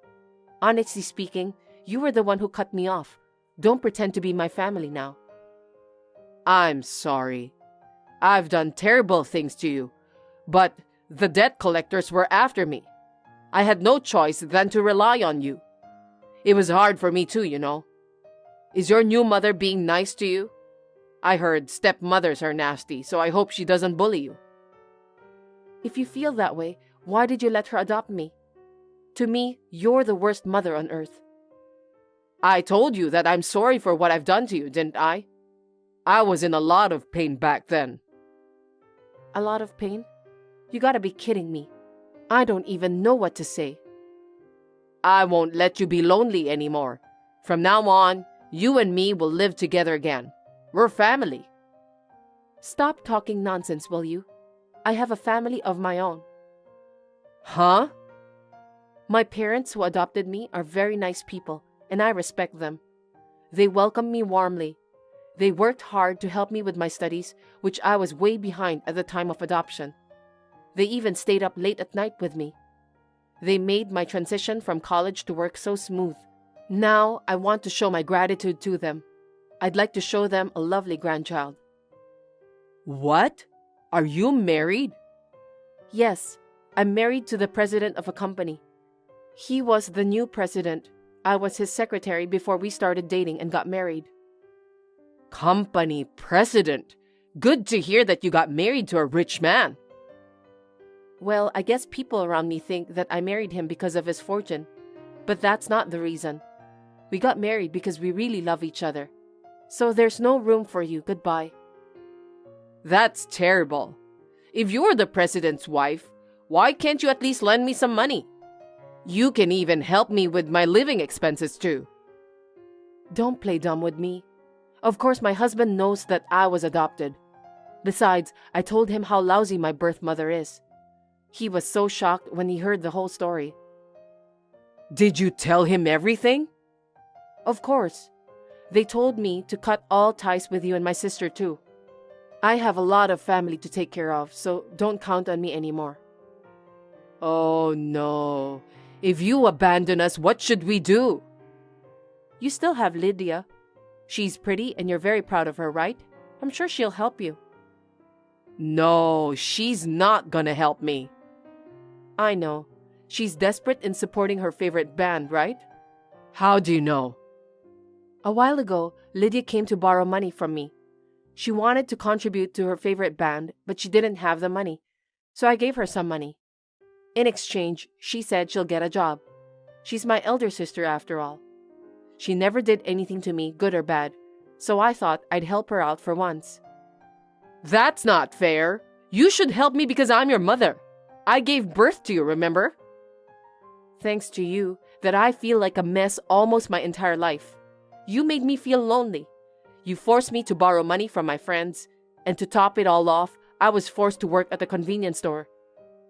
Honestly speaking, you were the one who cut me off. Don't pretend to be my family now. I'm sorry. I've done terrible things to you, but the debt collectors were after me. I had no choice than to rely on you. It was hard for me too, you know. Is your new mother being nice to you? I heard stepmothers are nasty, so I hope she doesn't bully you. If you feel that way, why did you let her adopt me? To me, you're the worst mother on earth. I told you that I'm sorry for what I've done to you, didn't I? I was in a lot of pain back then. A lot of pain? You gotta be kidding me. I don't even know what to say. I won't let you be lonely anymore. From now on, you and me will live together again. We're family. Stop talking nonsense, will you? I have a family of my own. Huh? My parents who adopted me are very nice people, and I respect them. They welcomed me warmly. They worked hard to help me with my studies, which I was way behind at the time of adoption. They even stayed up late at night with me. They made my transition from college to work so smooth. Now, I want to show my gratitude to them. I'd like to show them a lovely grandchild. What? Are you married? Yes, I'm married to the president of a company. He was the new president. I was his secretary before we started dating and got married. Company president? Good to hear that you got married to a rich man. Well, I guess people around me think that I married him because of his fortune. But that's not the reason. We got married because we really love each other. So there's no room for you. Goodbye. That's terrible. If you're the president's wife, why can't you at least lend me some money? You can even help me with my living expenses too. Don't play dumb with me. Of course, my husband knows that I was adopted. Besides, I told him how lousy my birth mother is. He was so shocked when he heard the whole story. Did you tell him everything? Of course. They told me to cut all ties with you and my sister too. I have a lot of family to take care of, so don't count on me anymore. Oh no. If you abandon us, what should we do? You still have Lydia. She's pretty and you're very proud of her, right? I'm sure she'll help you. No, she's not gonna help me. I know. She's desperate in supporting her favorite band, right? How do you know? A while ago, Lydia came to borrow money from me. She wanted to contribute to her favorite band, but she didn't have the money. So I gave her some money. In exchange, she said she'll get a job. She's my elder sister after all. She never did anything to me, good or bad, so I thought I'd help her out for once. That's not fair. You should help me because I'm your mother. I gave birth to you, remember? Thanks to you, that I feel like a mess almost my entire life. You made me feel lonely. You forced me to borrow money from my friends, and to top it all off, I was forced to work at the convenience store.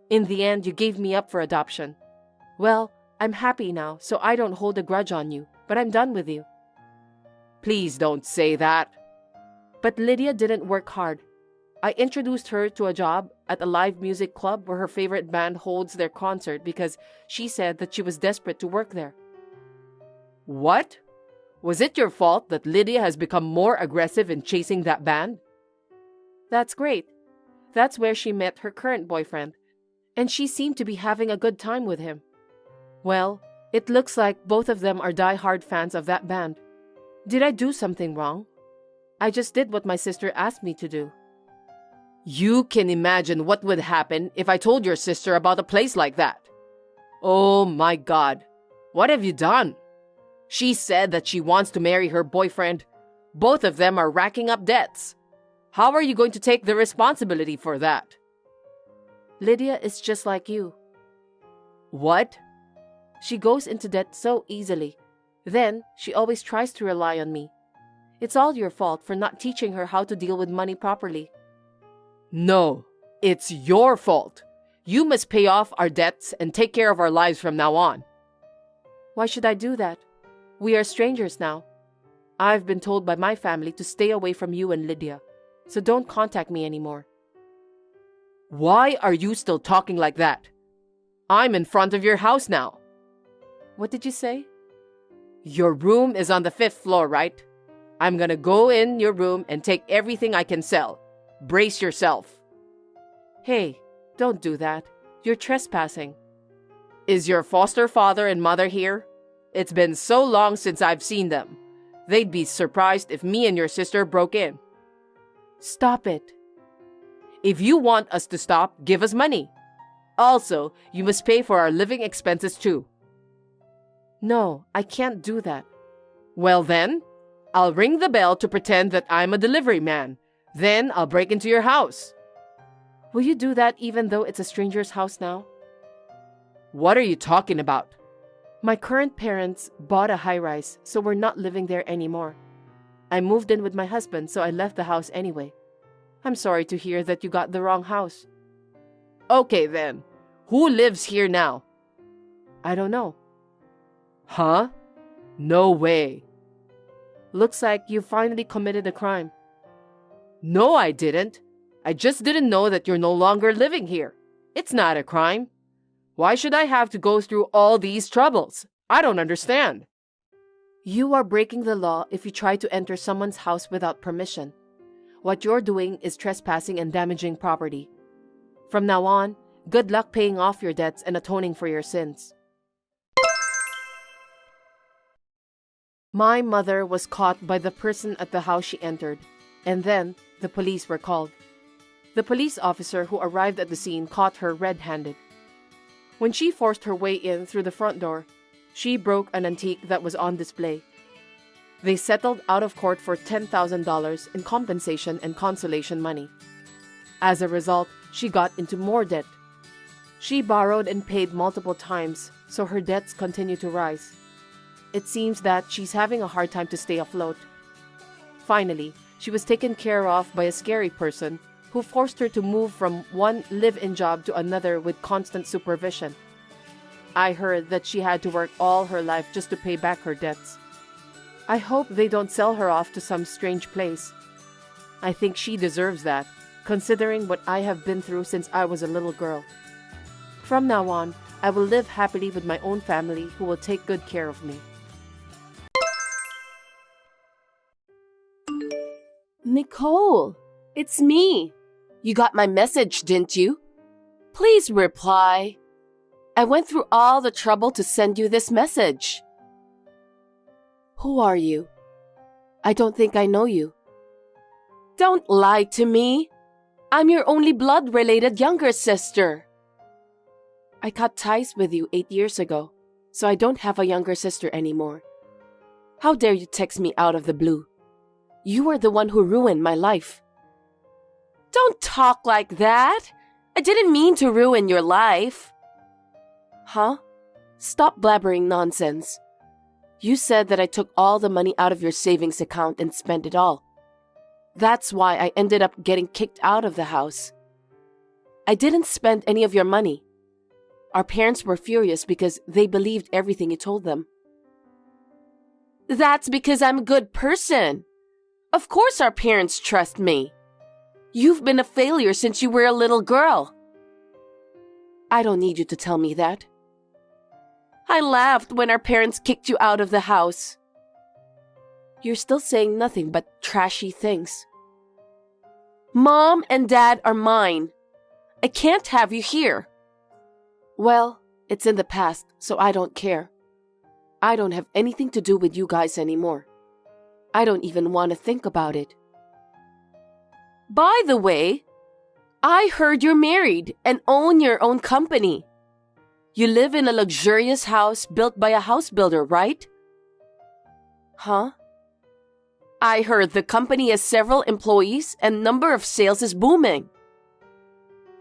In the end, you gave me up for adoption. Well, I'm happy now, so I don't hold a grudge on you, but I'm done with you. Please don't say that. But Lydia didn't work hard. I introduced her to a job at a live music club where her favorite band holds their concert because she said that she was desperate to work there. What? Was it your fault that Lydia has become more aggressive in chasing that band? That's great. That's where she met her current boyfriend, and she seemed to be having a good time with him. Well, it looks like both of them are die-hard fans of that band. Did I do something wrong? I just did what my sister asked me to do. You can imagine what would happen if I told your sister about a place like that. Oh my God, what have you done? She said that she wants to marry her boyfriend. Both of them are racking up debts. How are you going to take the responsibility for that? Lydia is just like you. What? She goes into debt so easily. Then, she always tries to rely on me. It's all your fault for not teaching her how to deal with money properly. No, it's your fault. You must pay off our debts and take care of our lives from now on. Why should I do that? We are strangers now. I've been told by my family to stay away from you and Lydia, so don't contact me anymore. Why are you still talking like that? I'm in front of your house now. What did you say? Your room is on the 5th floor, right? I'm gonna go in your room and take everything I can sell. Brace yourself. Hey, don't do that. You're trespassing. Is your foster father and mother here? It's been so long since I've seen them. They'd be surprised if me and your sister broke in. Stop it. If you want us to stop, give us money. Also, you must pay for our living expenses too. No, I can't do that. Well then, I'll ring the bell to pretend that I'm a delivery man. Then I'll break into your house. Will you do that even though it's a stranger's house now? What are you talking about? My current parents bought a high-rise, so we're not living there anymore. I moved in with my husband, so I left the house anyway. I'm sorry to hear that you got the wrong house. Okay then, who lives here now? I don't know. Huh? No way. Looks like you finally committed a crime. No, I didn't. I just didn't know that you're no longer living here. It's not a crime. Why should I have to go through all these troubles? I don't understand. You are breaking the law if you try to enter someone's house without permission. What you're doing is trespassing and damaging property. From now on, good luck paying off your debts and atoning for your sins. My mother was caught by the person at the house she entered, and then the police were called. The police officer who arrived at the scene caught her red-handed. When she forced her way in through the front door, she broke an antique that was on display. They settled out of court for $10,000 in compensation and consolation money. As a result, she got into more debt. She borrowed and paid multiple times, so her debts continue to rise. It seems that she's having a hard time to stay afloat. Finally, she was taken care of by a scary person who forced her to move from one live-in job to another with constant supervision. I heard that she had to work all her life just to pay back her debts. I hope they don't sell her off to some strange place. I think she deserves that, considering what I have been through since I was a little girl. From now on, I will live happily with my own family who will take good care of me. Nicole, it's me. You got my message, didn't you? Please reply. I went through all the trouble to send you this message. Who are you? I don't think I know you. Don't lie to me. I'm your only blood-related younger sister. I cut ties with you 8 years ago, so I don't have a younger sister anymore. How dare you text me out of the blue? You are the one who ruined my life. Don't talk like that. I didn't mean to ruin your life. Huh? Stop blabbering nonsense. You said that I took all the money out of your savings account and spent it all. That's why I ended up getting kicked out of the house. I didn't spend any of your money. Our parents were furious because they believed everything you told them. That's because I'm a good person. Of course our parents trust me. You've been a failure since you were a little girl. I don't need you to tell me that. I laughed when our parents kicked you out of the house. You're still saying nothing but trashy things. Mom and Dad are mine. I can't have you here. Well, it's in the past, so I don't care. I don't have anything to do with you guys anymore. I don't even want to think about it. By the way, I heard you're married and own your own company. You live in a luxurious house built by a house builder, right? Huh? I heard the company has several employees and number of sales is booming.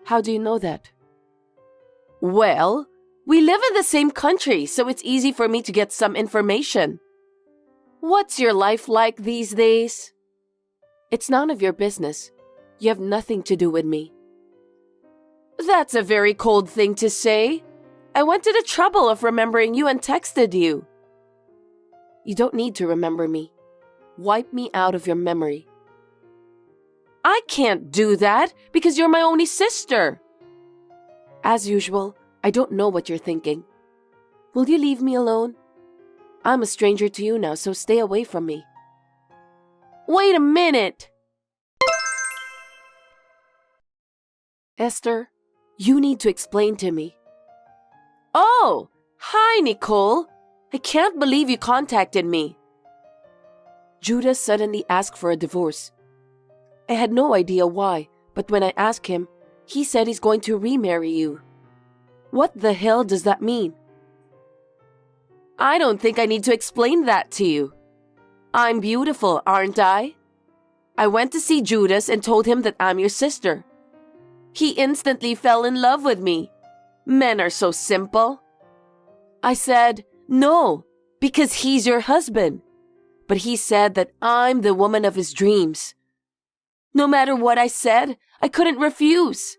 How do you know that? Well, we live in the same country, so it's easy for me to get some information. What's your life like these days? It's none of your business. You have nothing to do with me. That's a very cold thing to say. I went to the trouble of remembering you and texted you. You don't need to remember me. Wipe me out of your memory. I can't do that because you're my only sister. As usual, I don't know what you're thinking. Will you leave me alone? I'm a stranger to you now, so stay away from me. Wait a minute! Esther, you need to explain to me. Oh, hi, Nicole. I can't believe you contacted me. Judas suddenly asked for a divorce. I had no idea why, but when I asked him, he said he's going to remarry you. What the hell does that mean? I don't think I need to explain that to you. I'm beautiful, aren't I? I went to see Judas and told him that I'm your sister. He instantly fell in love with me. Men are so simple. I said, no, because he's your husband. But he said that I'm the woman of his dreams. No matter what I said, I couldn't refuse.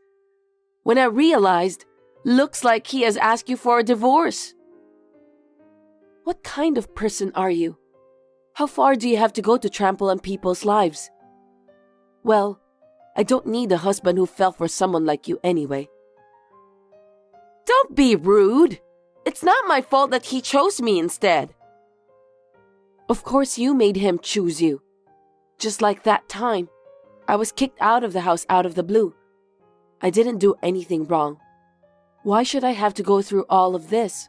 When I realized, looks like he has asked you for a divorce. What kind of person are you? How far do you have to go to trample on people's lives? Well, I don't need a husband who fell for someone like you anyway. Don't be rude. It's not my fault that he chose me instead. Of course you made him choose you. Just like that time, I was kicked out of the house out of the blue. I didn't do anything wrong. Why should I have to go through all of this?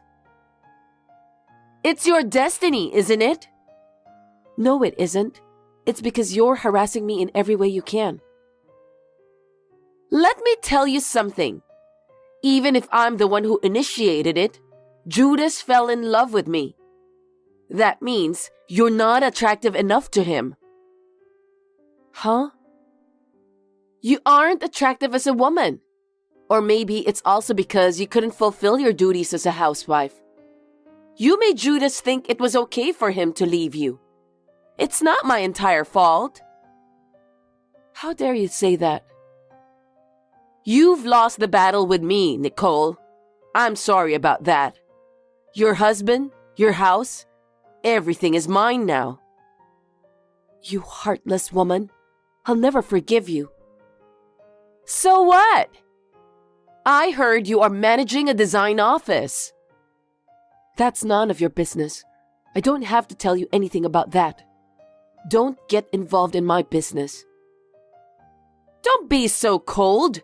It's your destiny, isn't it? No, it isn't. It's because you're harassing me in every way you can. Let me tell you something. Even if I'm the one who initiated it, Judas fell in love with me. That means you're not attractive enough to him. Huh? You aren't attractive as a woman. Or maybe it's also because you couldn't fulfill your duties as a housewife. You made Judas think it was okay for him to leave you. It's not my entire fault. How dare you say that? You've lost the battle with me, Nicole. I'm sorry about that. Your husband, your house, everything is mine now. You heartless woman. I'll never forgive you. So what? I heard you are managing a design office. That's none of your business. I don't have to tell you anything about that. Don't get involved in my business. Don't be so cold.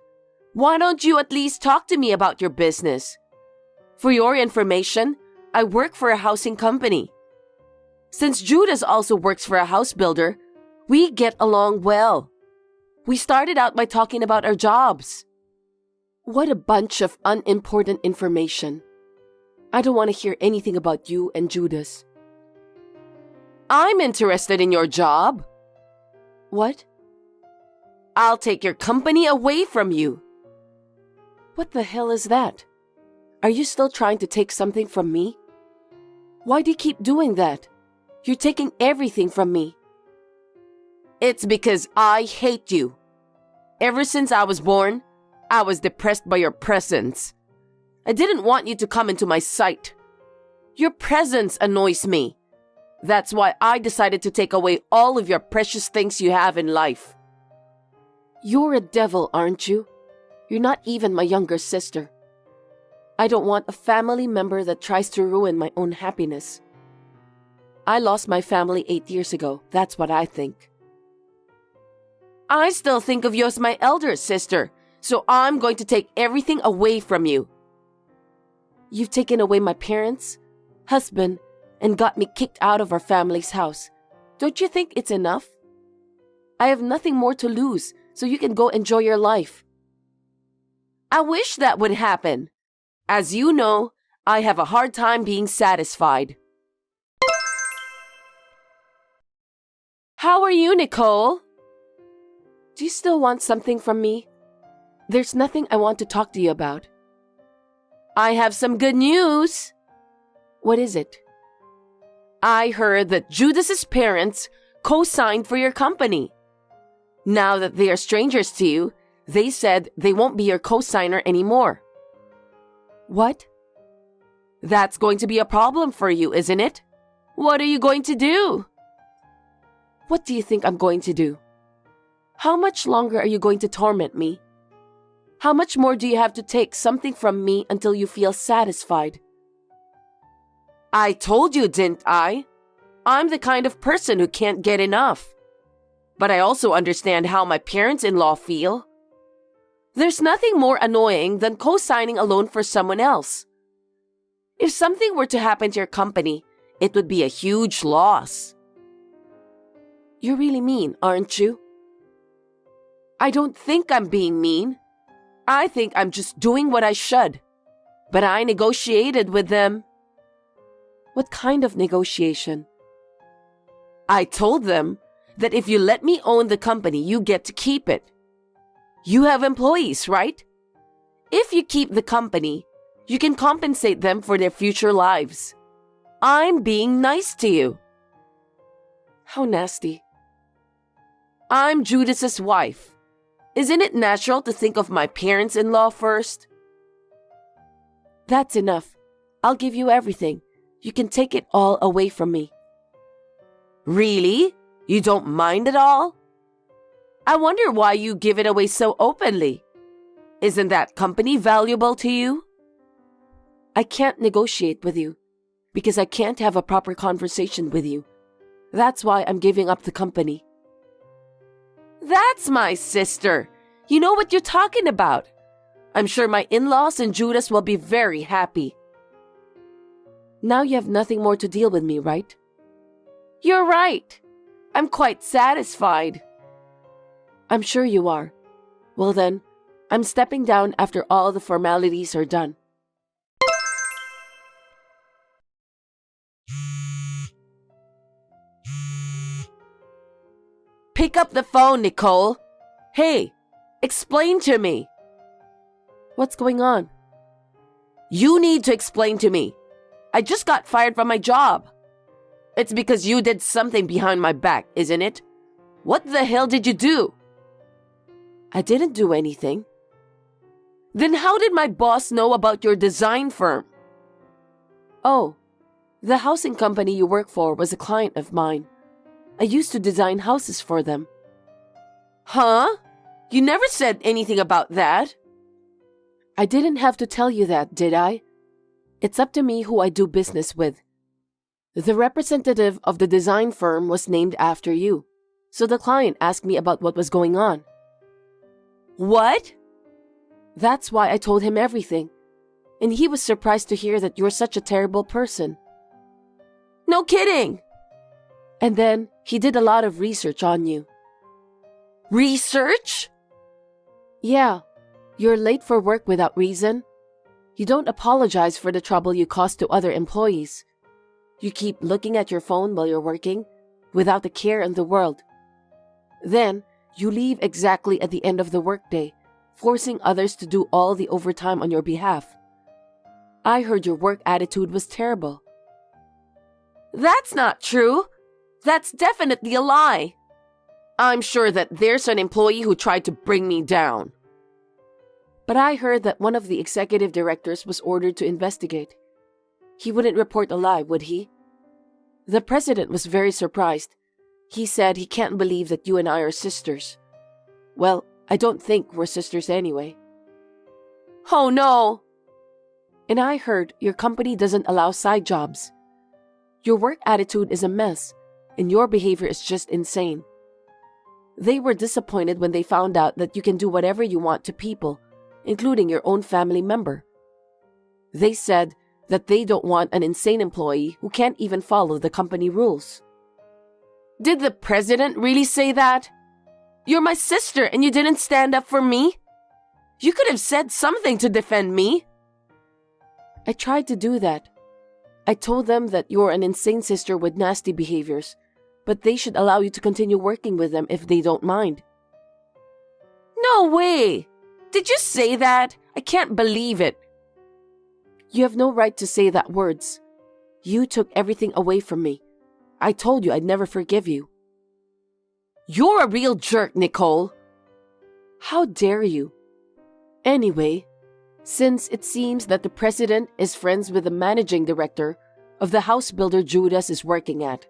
Why don't you at least talk to me about your business? For your information, I work for a housing company. Since Judas also works for a house builder, we get along well. We started out by talking about our jobs. What a bunch of unimportant information. I don't want to hear anything about you and Judas. I'm interested in your job. What? I'll take your company away from you. What the hell is that? Are you still trying to take something from me? Why do you keep doing that? You're taking everything from me. It's because I hate you. Ever since I was born, I was depressed by your presence. I didn't want you to come into my sight. Your presence annoys me. That's why I decided to take away all of your precious things you have in life. You're a devil, aren't you? You're not even my younger sister. I don't want a family member that tries to ruin my own happiness. I lost my family 8 years ago. That's what I think. I still think of you as my elder sister, so I'm going to take everything away from you. You've taken away my parents, husband, and got me kicked out of our family's house. Don't you think it's enough? I have nothing more to lose, so you can go enjoy your life. I wish that would happen. As you know, I have a hard time being satisfied. How are you, Nicole? Do you still want something from me? There's nothing I want to talk to you about. I have some good news. What is it? I heard that Judas's parents co-signed for your company. Now that they are strangers to you, they said they won't be your co-signer anymore. What? That's going to be a problem for you, isn't it? What are you going to do? What do you think I'm going to do? How much longer are you going to torment me? How much more do you have to take something from me until you feel satisfied? I told you, didn't I? I'm the kind of person who can't get enough. But I also understand how my parents-in-law feel. There's nothing more annoying than co-signing a loan for someone else. If something were to happen to your company, it would be a huge loss. You're really mean, aren't you? I don't think I'm being mean. I think I'm just doing what I should. But I negotiated with them. What kind of negotiation? I told them that if you let me own the company, you get to keep it. You have employees, right? If you keep the company, you can compensate them for their future lives. I'm being nice to you. How nasty. I'm Judas's wife. Isn't it natural to think of my parents-in-law first? That's enough. I'll give you everything. You can take it all away from me. Really? You don't mind at all? I wonder why you give it away so openly. Isn't that company valuable to you? I can't negotiate with you because I can't have a proper conversation with you. That's why I'm giving up the company. That's my sister. You know what you're talking about. I'm sure my in-laws and Judas will be very happy. Now you have nothing more to deal with me, right? You're right. I'm quite satisfied. I'm sure you are. Well then, I'm stepping down after all the formalities are done. Pick up the phone, Nicole. Hey, explain to me. What's going on? You need to explain to me. I just got fired from my job. It's because you did something behind my back, isn't it? What the hell did you do? I didn't do anything. Then how did my boss know about your design firm? Oh, the housing company you work for was a client of mine. I used to design houses for them. Huh? You never said anything about that. I didn't have to tell you that, did I? It's up to me who I do business with. The representative of the design firm was named after you, so the client asked me about what was going on. What? That's why I told him everything, and he was surprised to hear that you're such a terrible person. No kidding! And then he did a lot of research on you. Research? Yeah, you're late for work without reason. You don't apologize for the trouble you caused to other employees. You keep looking at your phone while you're working, without a care in the world. Then, you leave exactly at the end of the workday, forcing others to do all the overtime on your behalf. I heard your work attitude was terrible. That's not true. That's definitely a lie. I'm sure that there's an employee who tried to bring me down. But I heard that one of the executive directors was ordered to investigate. He wouldn't report a lie, would he? The president was very surprised. He said he can't believe that you and I are sisters. Well, I don't think we're sisters anyway. Oh no! And I heard your company doesn't allow side jobs. Your work attitude is a mess, and your behavior is just insane. They were disappointed when they found out that you can do whatever you want to people, including your own family member. They said that they don't want an insane employee who can't even follow the company rules. Did the president really say that? You're my sister and you didn't stand up for me? You could have said something to defend me. I tried to do that. I told them that you're an insane sister with nasty behaviors, but they should allow you to continue working with them if they don't mind. No way! Did you say that? I can't believe it. You have no right to say that words. You took everything away from me. I told you I'd never forgive you. You're a real jerk, Nicole. How dare you? Anyway, since it seems that the president is friends with the managing director of the house builder Judas is working at,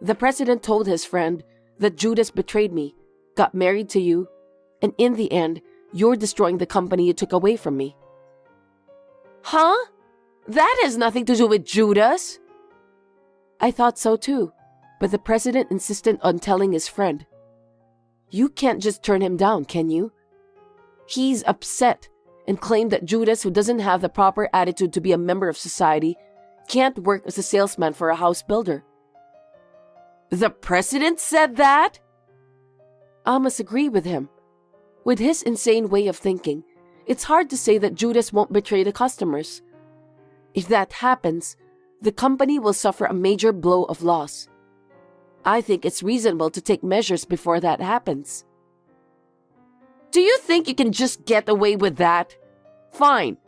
the president told his friend that Judas betrayed me, got married to you, and in the end, you're destroying the company you took away from me. Huh? That has nothing to do with Judas. I thought so too, but the president insisted on telling his friend. You can't just turn him down, can you? He's upset and claimed that Judas, who doesn't have the proper attitude to be a member of society, can't work as a salesman for a house builder. The president said that? I must agree with him. With his insane way of thinking, it's hard to say that Judas won't betray the customers. If that happens, the company will suffer a major blow of loss. I think it's reasonable to take measures before that happens. Do you think you can just get away with that? Fine.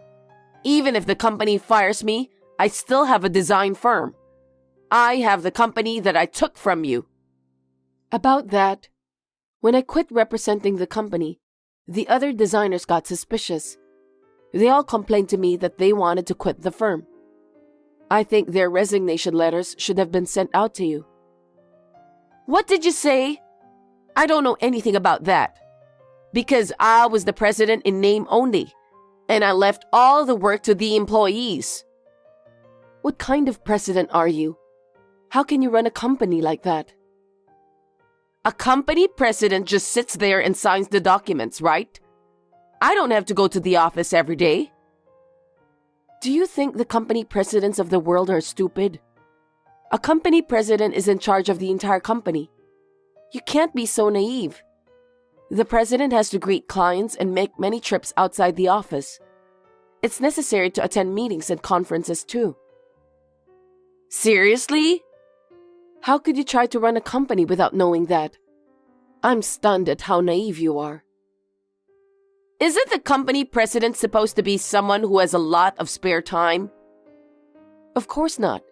Even if the company fires me, I still have a design firm. I have the company that I took from you. About that, when I quit representing the company, the other designers got suspicious. They all complained to me that they wanted to quit the firm. I think their resignation letters should have been sent out to you. What did you say? I don't know anything about that. Because I was the president in name only, and I left all the work to the employees. What kind of president are you? How can you run a company like that? A company president just sits there and signs the documents, right? I don't have to go to the office every day. Do you think the company presidents of the world are stupid? A company president is in charge of the entire company. You can't be so naive. The president has to greet clients and make many trips outside the office. It's necessary to attend meetings and conferences too. Seriously? How could you try to run a company without knowing that? I'm stunned at how naive you are. Isn't the company president supposed to be someone who has a lot of spare time? Of course not.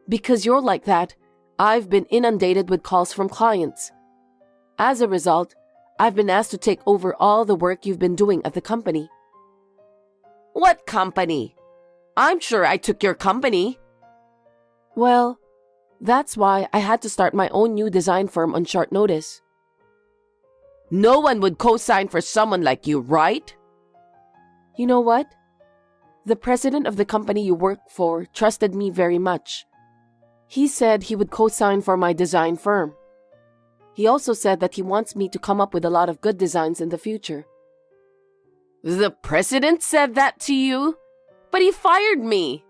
Because you're like that, I've been inundated with calls from clients. As a result, I've been asked to take over all the work you've been doing at the company. What company? I'm sure I took your company. Well, that's why I had to start my own new design firm on short notice. No one would co-sign for someone like you, right? You know what? The president of the company you work for trusted me very much. He said he would co-sign for my design firm. He also said that he wants me to come up with a lot of good designs in the future. The president said that to you? But he fired me.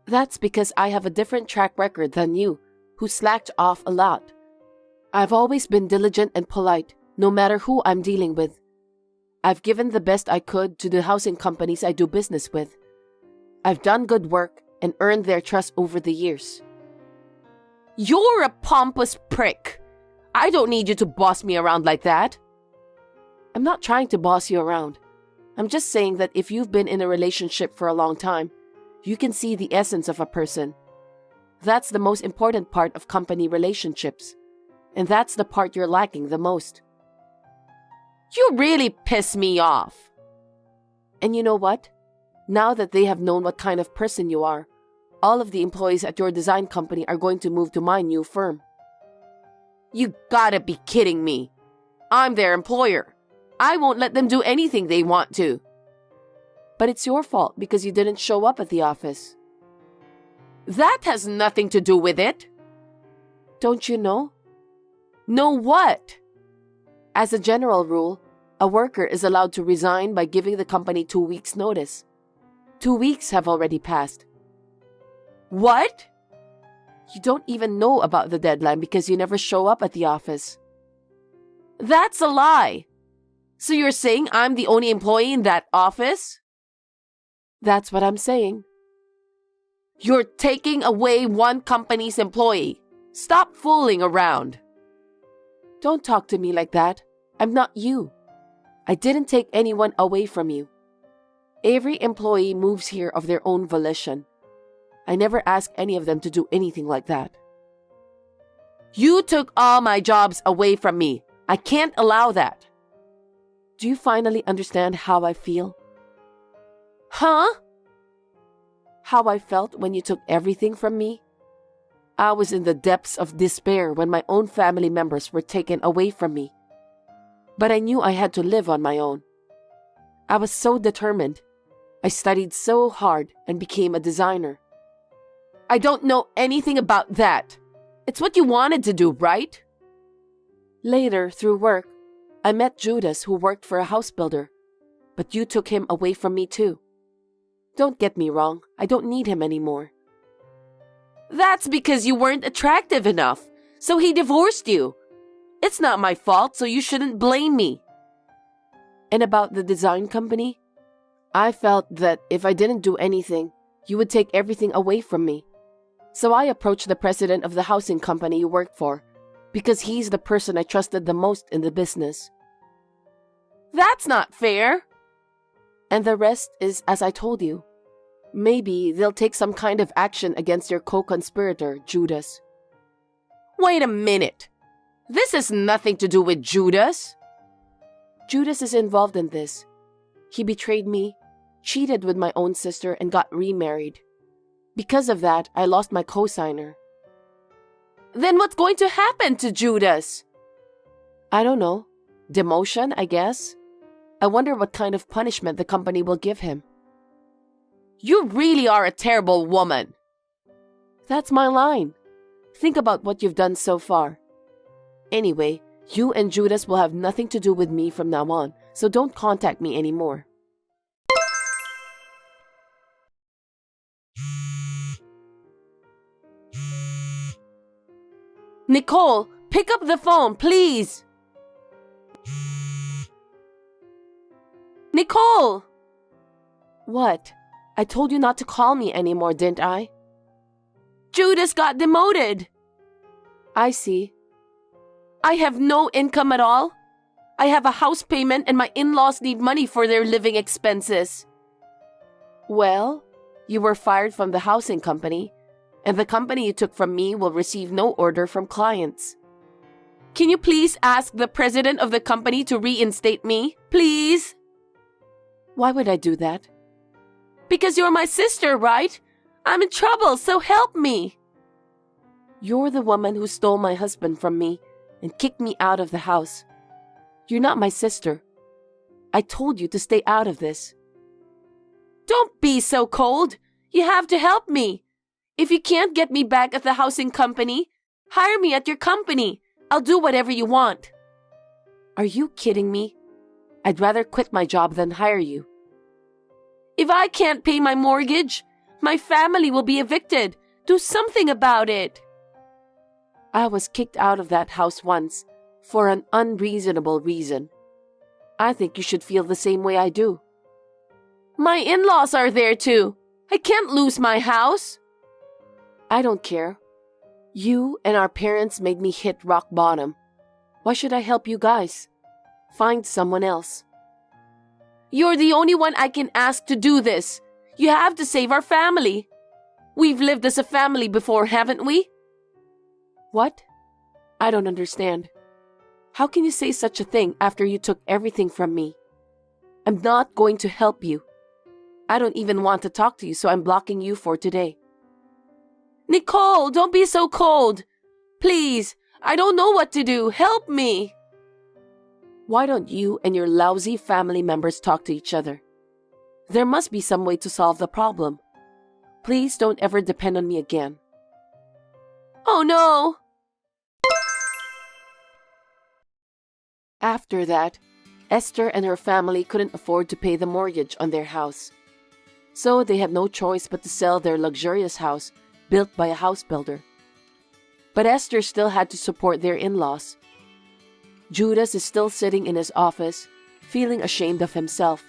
That's because I have a different track record than you, who slacked off a lot. I've always been diligent and polite, no matter who I'm dealing with. I've given the best I could to the housing companies I do business with. I've done good work and earned their trust over the years. You're a pompous prick. I don't need you to boss me around like that. I'm not trying to boss you around. I'm just saying that if you've been in a relationship for a long time, you can see the essence of a person. That's the most important part of company relationships. And that's the part you're lacking the most. You really piss me off. And you know what? Now that they have known what kind of person you are, all of the employees at your design company are going to move to my new firm. You gotta be kidding me. I'm their employer. I won't let them do anything they want to. But it's your fault because you didn't show up at the office. That has nothing to do with it. Don't you know? Know what? As a general rule, a worker is allowed to resign by giving the company 2 weeks' notice. 2 weeks have already passed. What? You don't even know about the deadline because you never show up at the office. That's a lie. So you're saying I'm the only employee in that office? That's what I'm saying. You're taking away one company's employee. Stop fooling around. Don't talk to me like that. I'm not you. I didn't take anyone away from you. Every employee moves here of their own volition. I never ask any of them to do anything like that. You took all my jobs away from me. I can't allow that. Do you finally understand how I feel? Huh? How I felt when you took everything from me? I was in the depths of despair when my own family members were taken away from me. But I knew I had to live on my own. I was so determined. I studied so hard and became a designer. I don't know anything about that. It's what you wanted to do, right? Later, through work, I met Judas, who worked for a house builder. But you took him away from me too. Don't get me wrong, I don't need him anymore. That's because you weren't attractive enough, so he divorced you. It's not my fault, so you shouldn't blame me. And about the design company? I felt that if I didn't do anything, you would take everything away from me. So I approached the president of the housing company you worked for, because he's the person I trusted the most in the business. That's not fair. And the rest is as I told you. Maybe they'll take some kind of action against your co-conspirator, Judas. Wait a minute. This has nothing to do with Judas. Judas is involved in this. He betrayed me, cheated with my own sister, and got remarried. Because of that, I lost my co-signer. Then what's going to happen to Judas? I don't know. Demotion, I guess. I wonder what kind of punishment the company will give him. You really are a terrible woman. That's my line. Think about what you've done so far. Anyway, you and Judas will have nothing to do with me from now on, so don't contact me anymore. Nicole, pick up the phone, please. Nicole! What? I told you not to call me anymore, didn't I? Judas got demoted. I see. I have no income at all. I have a house payment and my in-laws need money for their living expenses. Well, you were fired from the housing company, and the company you took from me will receive no order from clients. Can you please ask the president of the company to reinstate me, please? Why would I do that? Because you're my sister, right? I'm in trouble, so help me. You're the woman who stole my husband from me and kicked me out of the house. You're not my sister. I told you to stay out of this. Don't be so cold. You have to help me. If you can't get me back at the housing company, hire me at your company. I'll do whatever you want. Are you kidding me? I'd rather quit my job than hire you. If I can't pay my mortgage, my family will be evicted. Do something about it. I was kicked out of that house once for an unreasonable reason. I think you should feel the same way I do. My in-laws are there too. I can't lose my house. I don't care. You and our parents made me hit rock bottom. Why should I help you guys? Find someone else. You're the only one I can ask to do this. You have to save our family. We've lived as a family before, haven't we? What? I don't understand. How can you say such a thing after you took everything from me? I'm not going to help you. I don't even want to talk to you, so I'm blocking you for today. Nicole, don't be so cold. Please, I don't know what to do. Help me. Why don't you and your lousy family members talk to each other? There must be some way to solve the problem. Please don't ever depend on me again. Oh no! After that, Esther and her family couldn't afford to pay the mortgage on their house. So they had no choice but to sell their luxurious house built by a house builder. But Esther still had to support their in-laws. Judas is still sitting in his office, feeling ashamed of himself.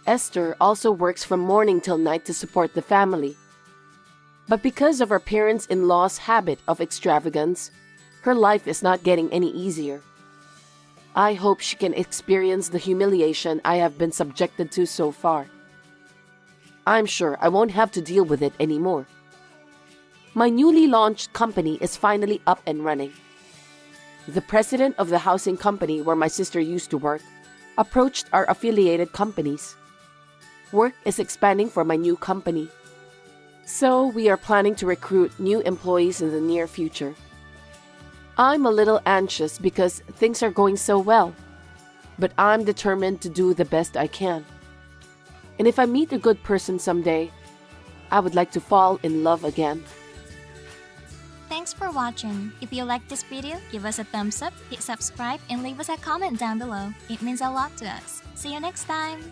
Esther also works from morning till night to support the family. But because of her parents-in-law's habit of extravagance, her life is not getting any easier. I hope she can experience the humiliation I have been subjected to so far. I'm sure I won't have to deal with it anymore. My newly launched company is finally up and running. The president of the housing company where my sister used to work approached our affiliated companies. Work is expanding for my new company. So we are planning to recruit new employees in the near future. I'm a little anxious because things are going so well, but I'm determined to do the best I can. And if I meet a good person someday, I would like to fall in love again. Thanks for watching. If you liked this video, give us a thumbs up, hit subscribe, and leave us a comment down below. It means a lot to us. See you next time!